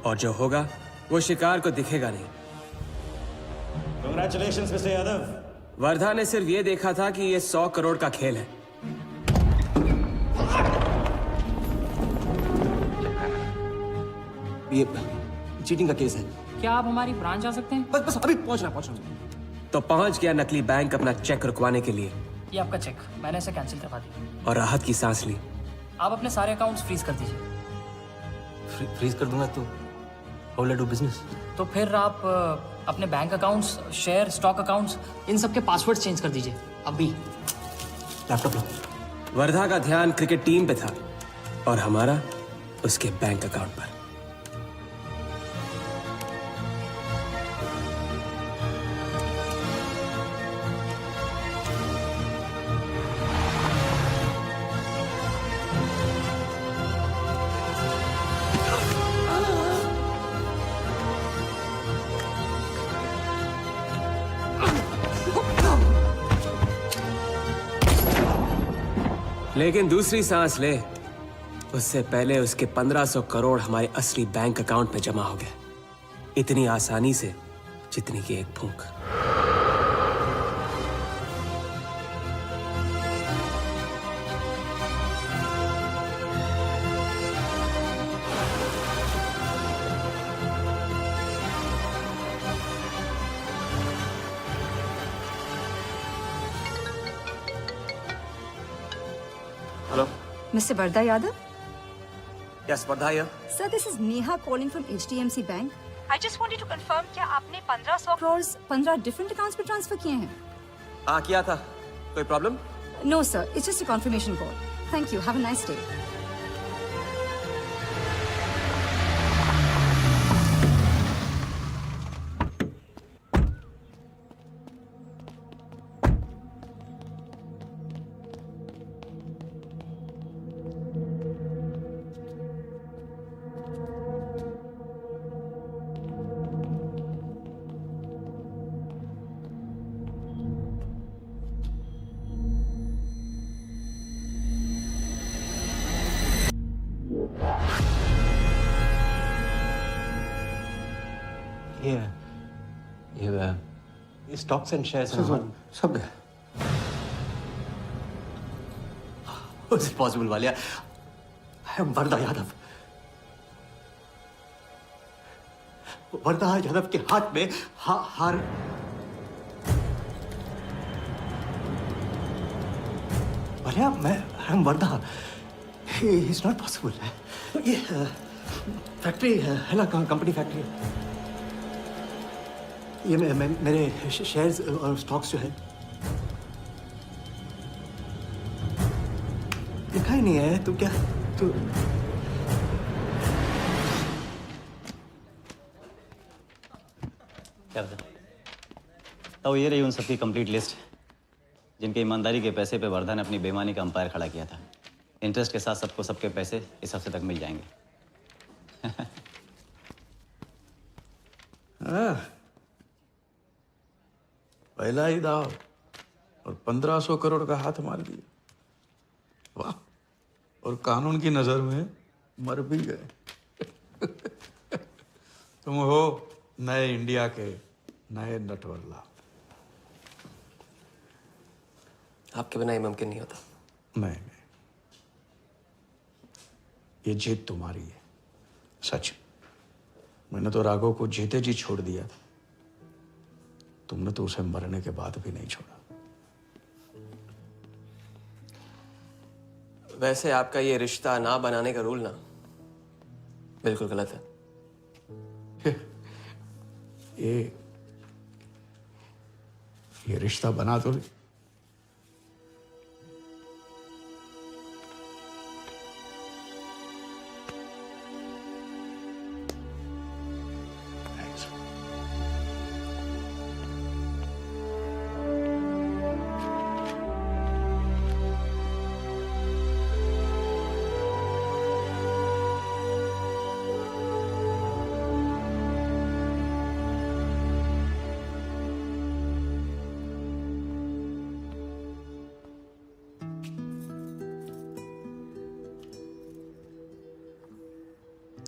और जो होगा वो शिकार को दिखेगा नहीं। Congratulations, Mr. यादव। वर्धा ने सिर्फ ये देखा था कि ये 100 करोड़ का खेल है। ये चीटिंग का केस है। क्या आप हमारी ब्रांच आ सकते हैं? बस अभी पहुंच रहा। तो पहुंच गया नकली बैंक अपना चेक रुकवाने के लिए। ये आपका चेक, मैंने इसे कैंसिल करवा दिया। और राहत की सांस ली। आप अपने सारे अकाउंट्स फ्रीज कर दीजिए। फ्रीज कर दूंगा तो How will I do business? तो फिर आप अपने bank accounts, share, stock accounts, इन सब के पासवर्ड्स चेंज कर दीजिए अभी। लैपटॉप लो। वर्धा का ध्यान क्रिकेट टीम पे था और हमारा उसके बैंक अकाउंट पर। लेकिन दूसरी सांस ले, उससे पहले उसके 1500 करोड़ हमारे असली बैंक अकाउंट में जमा हो गए, इतनी आसानी से जितनी कि एक फूंक। Hello. Mr. Vardha Yadav? Yes, Vardha here. Sir, this is Neha calling from HDMC Bank. I just wanted to confirm क्या आपने 1500 crores 15 different accounts पे ट्रांसफर किए हैं? हाँ किया था। कोई problem? No sir, it's just a confirmation call. Thank you. Have a nice day. ये स्टॉक्स एंड शेयर्स सब गए। How is it possible, Walia? I am Wardha Yadav. Wardha Yadav के हाथ में हार। वालिया, मैं I am Wardha. It's not possible। ये फैक्ट्री है ना, कंपनी फैक्ट्री। ये मेरे शेयर्स और स्टॉक्स जो है लिखा ही नहीं है। तू क्या तू क्या बता? तो ये रही उन सबकी कंप्लीट लिस्ट जिनके ईमानदारी के पैसे पे वर्धा ने अपनी बेईमानी का अंपायर खड़ा किया था। इंटरेस्ट के साथ सबको सबके पैसे इस हफ्ते तक मिल जाएंगे। पहला ही दाव और 1500 करोड़ का हाथ मार दिया। वाह, और कानून की नजर में मर भी गए। तुम हो नए इंडिया के नए नटवरला। आपके बिना ये मुमकिन नहीं होता। नहीं, ये जीत तुम्हारी है, सच। मैंने तो राघव को जीते जी छोड़ दिया था, तुमने तो उसे मरने के बाद भी नहीं छोड़ा। वैसे आपका ये रिश्ता ना बनाने का रूल ना बिल्कुल गलत है। ये रिश्ता बना तो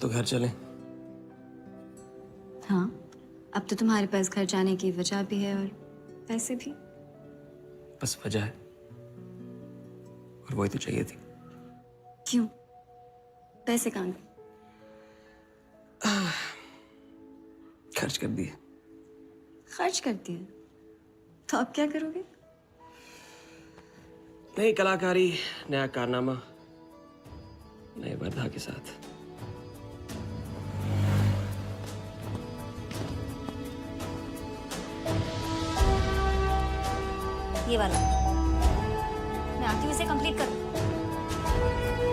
तो घर चलें? हाँ, अब तो तुम्हारे पास घर जाने की वजह भी है और पैसे भी। बस वजह है और वही तो चाहिए थी। क्यों? पैसे कहाँ गए? खर्च कर दिए। खर्च कर दिए? तो अब क्या करोगे? नई कलाकारी, नया कारनामा, नए वर्धा के साथ। ये वाला। मैं आती हूँ इसे कंप्लीट करूँ।